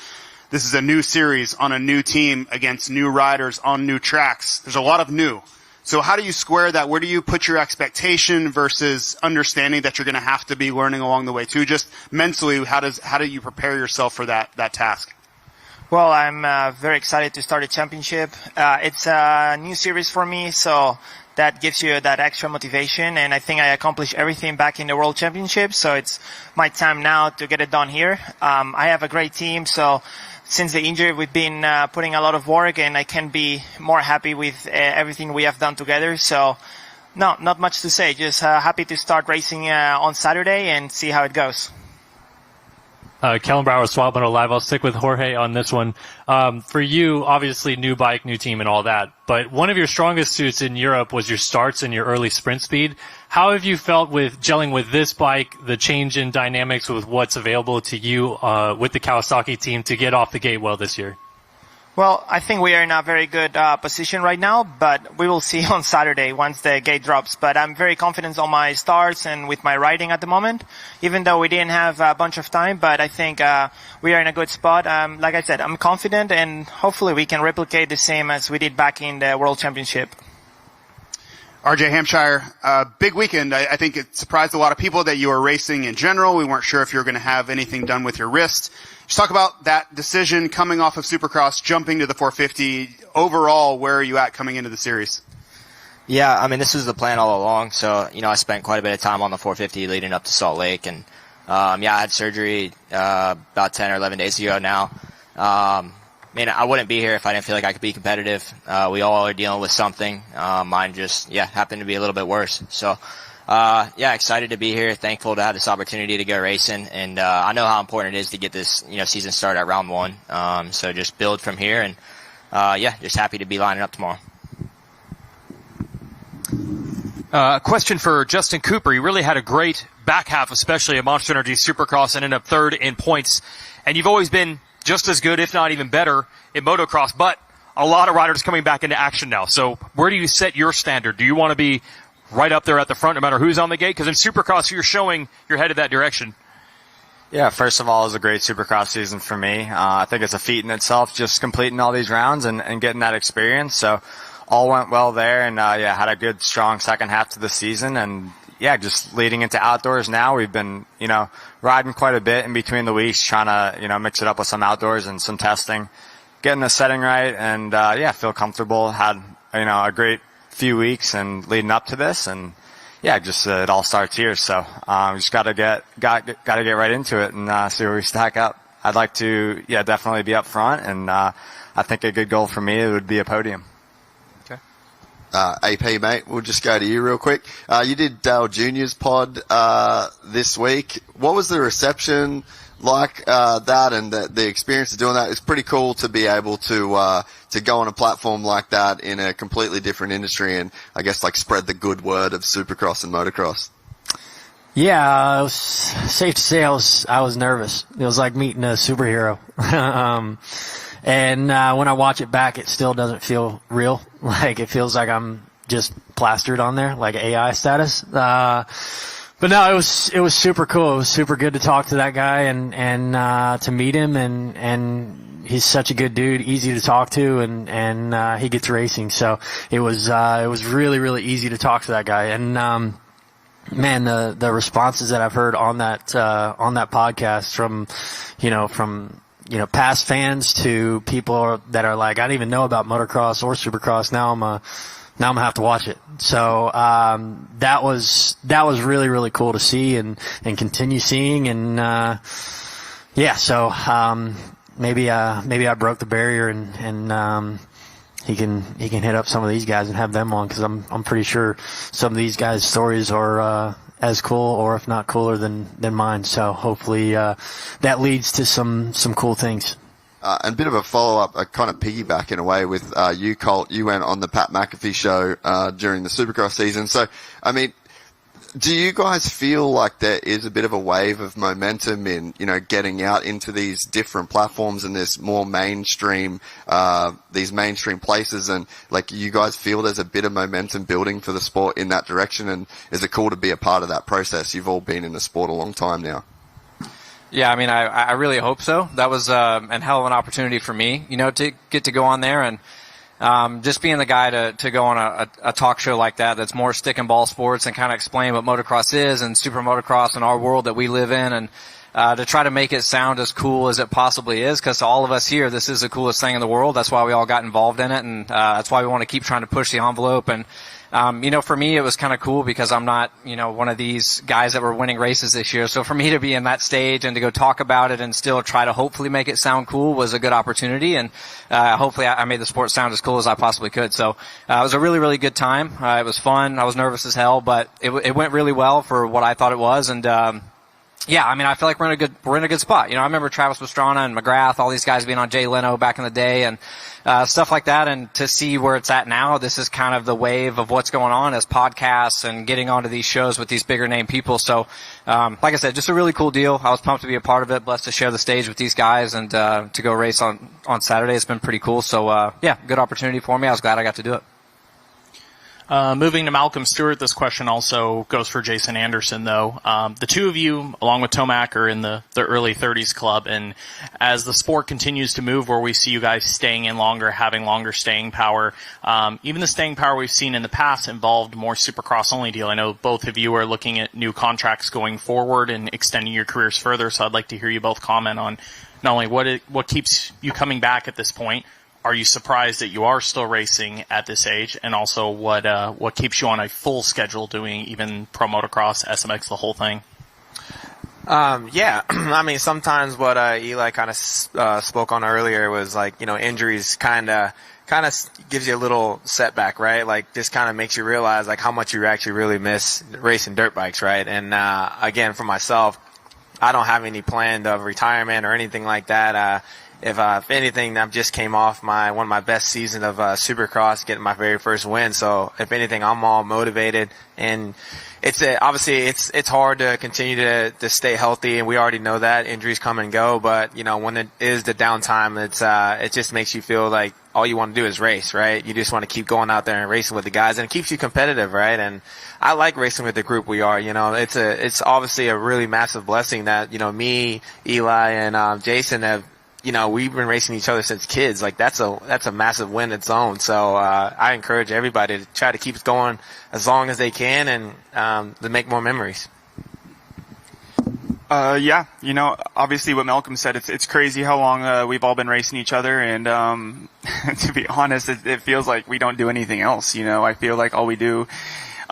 This is a new series on a new team against new riders on new tracks. There's a lot of new. So how do you square that? Where do you put your expectation versus understanding that you're going to have to be learning along the way too? Just mentally, how do you prepare yourself for that task? Well, I'm very excited to start a championship. It's a new series for me, so that gives you that extra motivation, and I think I accomplished everything back in the World Championship, so it's my time now to get it done here. I have a great team, so since the injury, we've been putting a lot of work, and I can't be more happy with everything we have done together. So, no, not much to say. Just happy to start racing on Saturday and see how it goes. Kellen Brower, Swap Moto Live. I'll stick with Jorge on this one. For you, obviously, new bike, new team, and all that. But one of your strongest suits in Europe was your starts and your early sprint speed. How have you felt with gelling with this bike, the change in dynamics with what's available to you with the Kawasaki team to get off the gate well this year? Well, I think we are in a very good position right now, but we will see on Saturday once the gate drops. But I'm very confident on my starts and with my riding at the moment, even though we didn't have a bunch of time. But I think we are in a good spot. Like I said, I'm confident, and hopefully we can replicate the same as we did back in the World Championship. RJ Hampshire, big weekend. I think it surprised a lot of people that you were racing in general. We weren't sure if you were going to have anything done with your wrist. Just talk about that decision coming off of Supercross, jumping to the 450. Overall, where are you at coming into the series? Yeah, I mean, this was the plan all along. So, I spent quite a bit of time on the 450 leading up to Salt Lake. And, I had surgery about 10 or 11 days ago now. I wouldn't be here if I didn't feel like I could be competitive. We all are dealing with something. Mine just, happened to be a little bit worse. So, excited to be here. Thankful to have this opportunity to go racing. And, I know how important it is to get this, season started at round 1. So just build from here and, just happy to be lining up tomorrow. Question for Justin Cooper. He really had a great back half, especially at Monster Energy Supercross, and ended up third in points. And you've always been just as good, if not even better, in motocross, but a lot of riders coming back into action now. So where do you set your standard? Do you want to be right up there at the front no matter who's on the gate? Because in Supercross, you're showing you're headed that direction. Yeah, first of all, it was a great Supercross season for me. I think it's a feat in itself, just completing all these rounds and getting that experience. So all went well there, and had a good, strong second half to the season. And just leading into outdoors now, we've been, riding quite a bit in between the weeks, trying to, mix it up with some outdoors and some testing, getting the setting right, and feel comfortable. Had, a great few weeks and leading up to this, and it all starts here. So we just gotta get right into it and see where we stack up. I'd like to definitely be up front, and I think a good goal for me would be a podium. AP, mate, we'll just go to you real quick. You did Dale Jr.'s pod this week. What was the reception like that, and the experience of doing that? It's pretty cool to be able to go on a platform like that in a completely different industry, and I guess spread the good word of Supercross and motocross. Yeah, it was safe to say I was nervous. It was like meeting a superhero. And when I watch it back, it still doesn't feel real. It feels like I'm just plastered on there, like AI status. But no, it was super cool. It was super good to talk to that guy and to meet him, and he's such a good dude, easy to talk to, and he gets racing. So it was really, really easy to talk to that guy. And, man, the responses that I've heard on that podcast from past fans to people that are like, I didn't even know about motocross or supercross. Now I'm gonna have to watch it. So, that was really, really cool to see and continue seeing. And, so, maybe I broke the barrier and he can hit up some of these guys and have them on, because I'm pretty sure some of these guys' stories are, as cool, or if not cooler than mine. So hopefully, that leads to some cool things. And a bit of a follow-up, a kind of piggyback in a way with you, Colt. You went on the Pat McAfee show during the Supercross season. So, I mean, do you guys feel like there is a bit of a wave of momentum in, getting out into these different platforms and this more mainstream, these mainstream places, and you guys feel there's a bit of momentum building for the sport in that direction? And is it cool to be a part of that process? You've all been in the sport a long time now. Yeah, I mean, I really hope so. That was a hell of an opportunity for me, to get to go on there and just being the guy to go on a talk show like that's more stick and ball sports and kind of explain what motocross is and super motocross and our world that we live in, and to try to make it sound as cool as it possibly is, because to all of us here, this is the coolest thing in the world. That's why we all got involved in it, and that's why we want to keep trying to push the envelope. And for me, it was kind of cool because I'm not, one of these guys that were winning races this year. So for me to be in that stage and to go talk about it and still try to hopefully make it sound cool was a good opportunity. And, hopefully I made the sport sound as cool as I possibly could. So, it was a really, really good time. It was fun. I was nervous as hell, but it went really well for what I thought it was. And, Yeah, I mean, I feel like we're in a good spot. You know, I remember Travis Pastrana and McGrath, all these guys being on Jay Leno back in the day and stuff like that. And to see where it's at now, this is kind of the wave of what's going on as podcasts and getting onto these shows with these bigger name people. So, like I said, just a really cool deal. I was pumped to be a part of it, blessed to share the stage with these guys and to go race on Saturday. It's been pretty cool. So, yeah, good opportunity for me. I was glad I got to do it. Moving to Malcolm Stewart, this question also goes for Jason Anderson, though. The two of you, along with Tomac, are in the early 30s club, and as the sport continues to move where we see you guys staying in longer, having longer staying power, even the staying power we've seen in the past involved more Supercross-only deal. I know both of you are looking at new contracts going forward and extending your careers further, so I'd like to hear you both comment on not only what keeps you coming back at this point. Are you surprised that you are still racing at this age? And also what keeps you on a full schedule doing even pro motocross, SMX, the whole thing? Yeah, I mean, sometimes what Eli kind of spoke on earlier was like, you know, injuries kind of gives you a little setback, right? Like, this kind of makes you realize like how much you actually really miss racing dirt bikes, right? And again, for myself, I don't have any planned of retirement or anything like that. If anything, I just came off one of my best seasons of Supercross, getting my very first win. So if anything, I'm all motivated, and obviously it's hard to continue to stay healthy, and we already know that injuries come and go. But you know, when it is the downtime, it just makes you feel like all you want to do is race, right? You just want to keep going out there and racing with the guys, and it keeps you competitive, right? And I like racing with the group we are. You know, it's obviously a really massive blessing that, you know, me, Eli, and Jason have. You know, we've been racing each other since kids. Like, that's a massive win in its own. So, I encourage everybody to try to keep it going as long as they can and, to make more memories. Yeah, you know, obviously what Malcolm said, it's crazy how long, we've all been racing each other. And, to be honest, it feels like we don't do anything else. You know, I feel like all we do,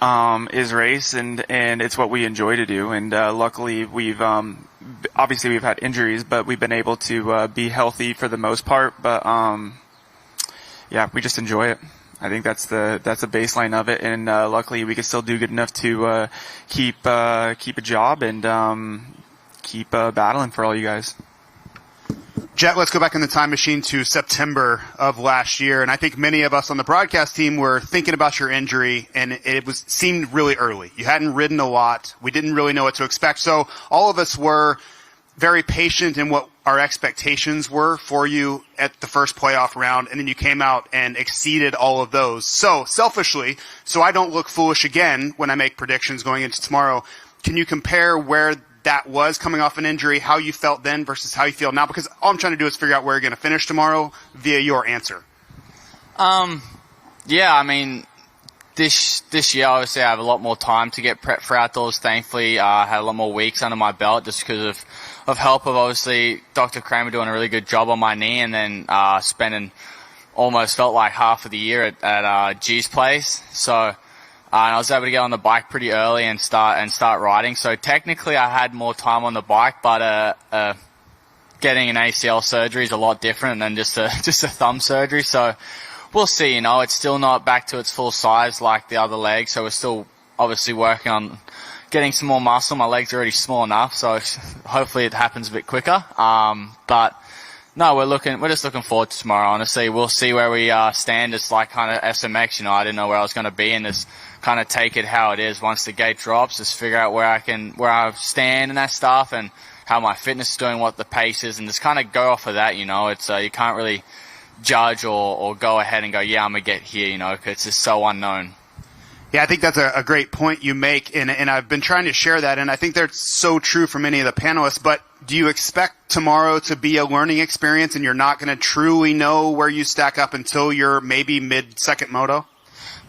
is race and it's what we enjoy to do. And, luckily we've had injuries, but we've been able to be healthy for the most part. But yeah, we just enjoy it. I think that's the baseline of it. And luckily, we can still do good enough to keep a job and keep battling for all you guys. Jet, let's go back in the time machine to September of last year. And I think many of us on the broadcast team were thinking about your injury, and seemed really early. You hadn't ridden a lot. We didn't really know what to expect. So all of us were very patient in what our expectations were for you at the first playoff round. And then you came out and exceeded all of those. So selfishly, so I don't look foolish again when I make predictions going into tomorrow, can you compare where that was coming off an injury, how you felt then versus how you feel now? Because all I'm trying to do is figure out where you're going to finish tomorrow via your answer. Yeah, I mean, this year, obviously, I have a lot more time to get prepped for outdoors. Thankfully, I had a lot more weeks under my belt just because of help of, obviously, Dr. Kramer doing a really good job on my knee, and then spending almost felt like half of the year at G's place. So I was able to get on the bike pretty early and start riding. So technically, I had more time on the bike, but getting an ACL surgery is a lot different than just a thumb surgery. So we'll see. You know, it's still not back to its full size like the other leg. So we're still obviously working on getting some more muscle. My legs are already small enough, so hopefully it happens a bit quicker. But no, we're just looking forward to tomorrow. Honestly, we'll see where we stand. It's like kind of SMX. You know, I didn't know where I was going to be, and just kind of take it how it is. Once the gate drops, just figure out where I stand and that stuff, and how my fitness is doing, what the pace is, and just kind of go off of that. You know, it's you can't really judge or go ahead and go, yeah, I'm gonna get here. You know, 'cause it's just so unknown. Yeah, I think that's a great point you make, and I've been trying to share that, and I think that's so true for many of the panelists. But do you expect tomorrow to be a learning experience, and you're not going to truly know where you stack up until you're maybe mid-second moto?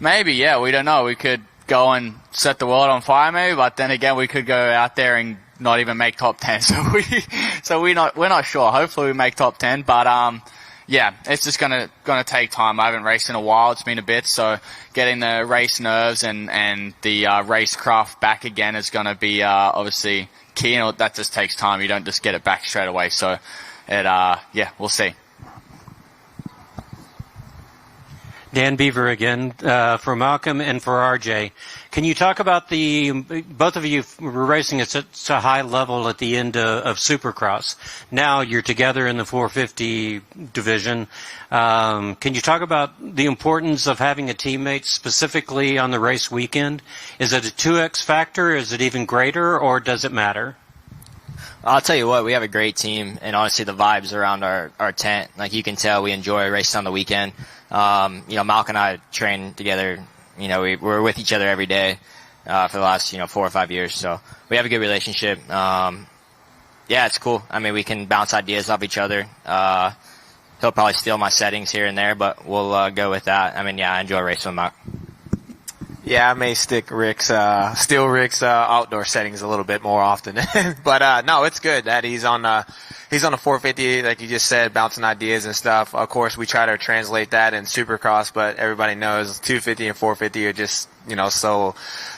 Maybe, yeah. We don't know. We could go and set the world on fire, maybe, but then again, we could go out there and not even make top 10. So we're not sure. Hopefully, we make top 10, but yeah, it's just gonna take time. I haven't raced in a while. It's been a bit, so getting the race nerves and the race craft back again is gonna be obviously key, and that just takes time. You don't just get it back straight away. So yeah, we'll see. Dan Beaver again, for Malcolm and for RJ. Can you talk about both of you were racing at such a high level at the end of Supercross. Now you're together in the 450 division. Can you talk about the importance of having a teammate specifically on the race weekend? Is it a 2X factor? Is it even greater, or does it matter? I'll tell you what, we have a great team, and honestly the vibes around our tent, like you can tell we enjoy racing on the weekend. Malcolm and I train together, we're with each other every day, for the last, 4 or 5 years. So we have a good relationship. It's cool. I mean, we can bounce ideas off each other. He'll probably steal my settings here and there, but we'll go with that. I mean, I enjoy racing with Malcolm. Yeah, I may steal Rick's outdoor settings a little bit more often. But no, it's good that he's on a 450, like you just said, bouncing ideas and stuff. Of course, we try to translate that in Supercross, but everybody knows 250 and 450 are just, so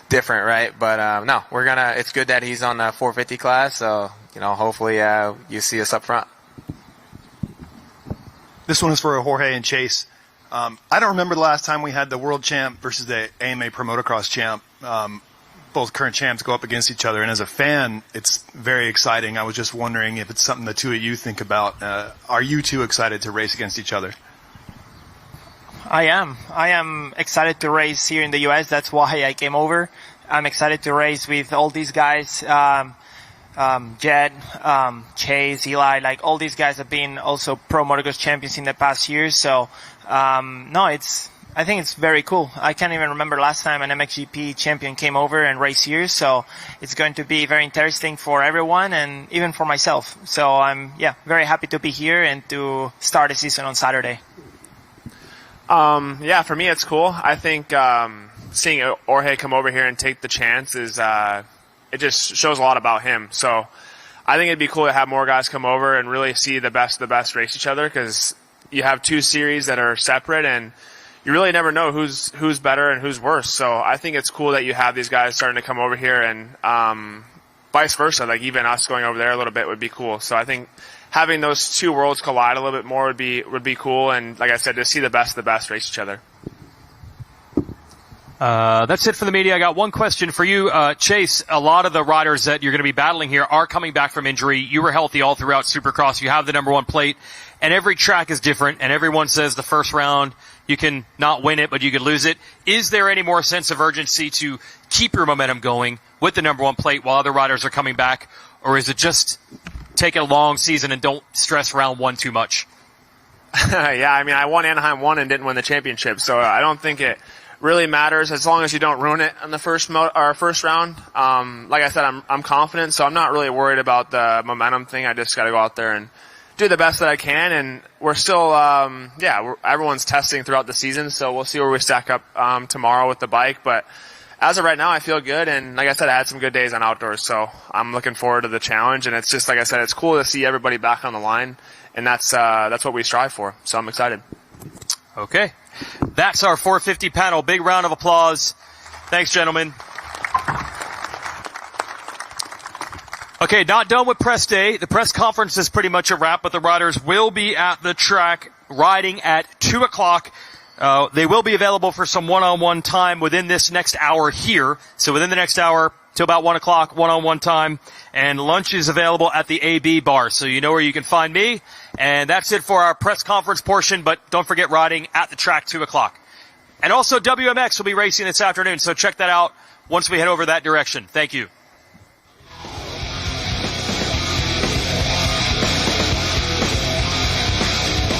different, right? But no, it's good that he's on the 450 class, so, hopefully you see us up front. This one is for Jorge and Chase. I don't remember the last time we had the world champ versus the AMA Pro Motocross champ. Both current champs go up against each other, and as a fan, it's very exciting. I was just wondering if it's something the two of you think about. Are you two excited to race against each other? I am excited to race here in the U.S. That's why I came over. I'm excited to race with all these guys. Jed, Chase, Eli, like all these guys have been also pro motocross champions in the past years. So, I think it's very cool. I can't even remember last time an MXGP champion came over and raced here. So it's going to be very interesting for everyone and even for myself. So I'm, very happy to be here and to start the season on Saturday. For me, it's cool. I think, seeing Jorge come over here and take the chance is, it just shows a lot about him. So I think it'd be cool to have more guys come over and really see the best of the best race each other, because you have two series that are separate and you really never know who's better and who's worse. So I think it's cool that you have these guys starting to come over here, and vice versa. Like even us going over there a little bit would be cool. So I think having those two worlds collide a little bit more would be cool. And like I said, to see the best of the best race each other. That's it for the media. I got one question for you, Chase. A lot of the riders that you're going to be battling here are coming back from injury. You were healthy all throughout Supercross. You have the #1 plate, and every track is different, and everyone says the first round you can not win it, but you could lose it. Is there any more sense of urgency to keep your momentum going with the #1 plate while other riders are coming back, or is it just take a long season and don't stress round 1 too much? I won Anaheim 1 and didn't win the championship, so I don't think it really matters as long as you don't ruin it on the first round. Like I said, I'm confident, so I'm not really worried about the momentum thing. I just got to go out there and do the best that I can, and we're still, everyone's testing throughout the season, so we'll see where we stack up tomorrow with the bike. But as of right now, I feel good, and like I said, I had some good days on outdoors, so I'm looking forward to the challenge. And it's just like I said, it's cool to see everybody back on the line, and that's what we strive for. So I'm excited. Okay. That's our 450 panel. Big round of applause. Thanks, gentlemen. Okay, not done with press day. The press conference is pretty much a wrap, but the riders will be at the track riding at 2 o'clock. They will be available for some one-on-one time within this next hour here. So within the next hour till about 1 o'clock, one-on-one time. And lunch is available at the AB bar. So you know where you can find me. And that's it for our press conference portion, but don't forget riding at the track 2 o'clock. And also WMX will be racing this afternoon, so check that out once we head over that direction. Thank you.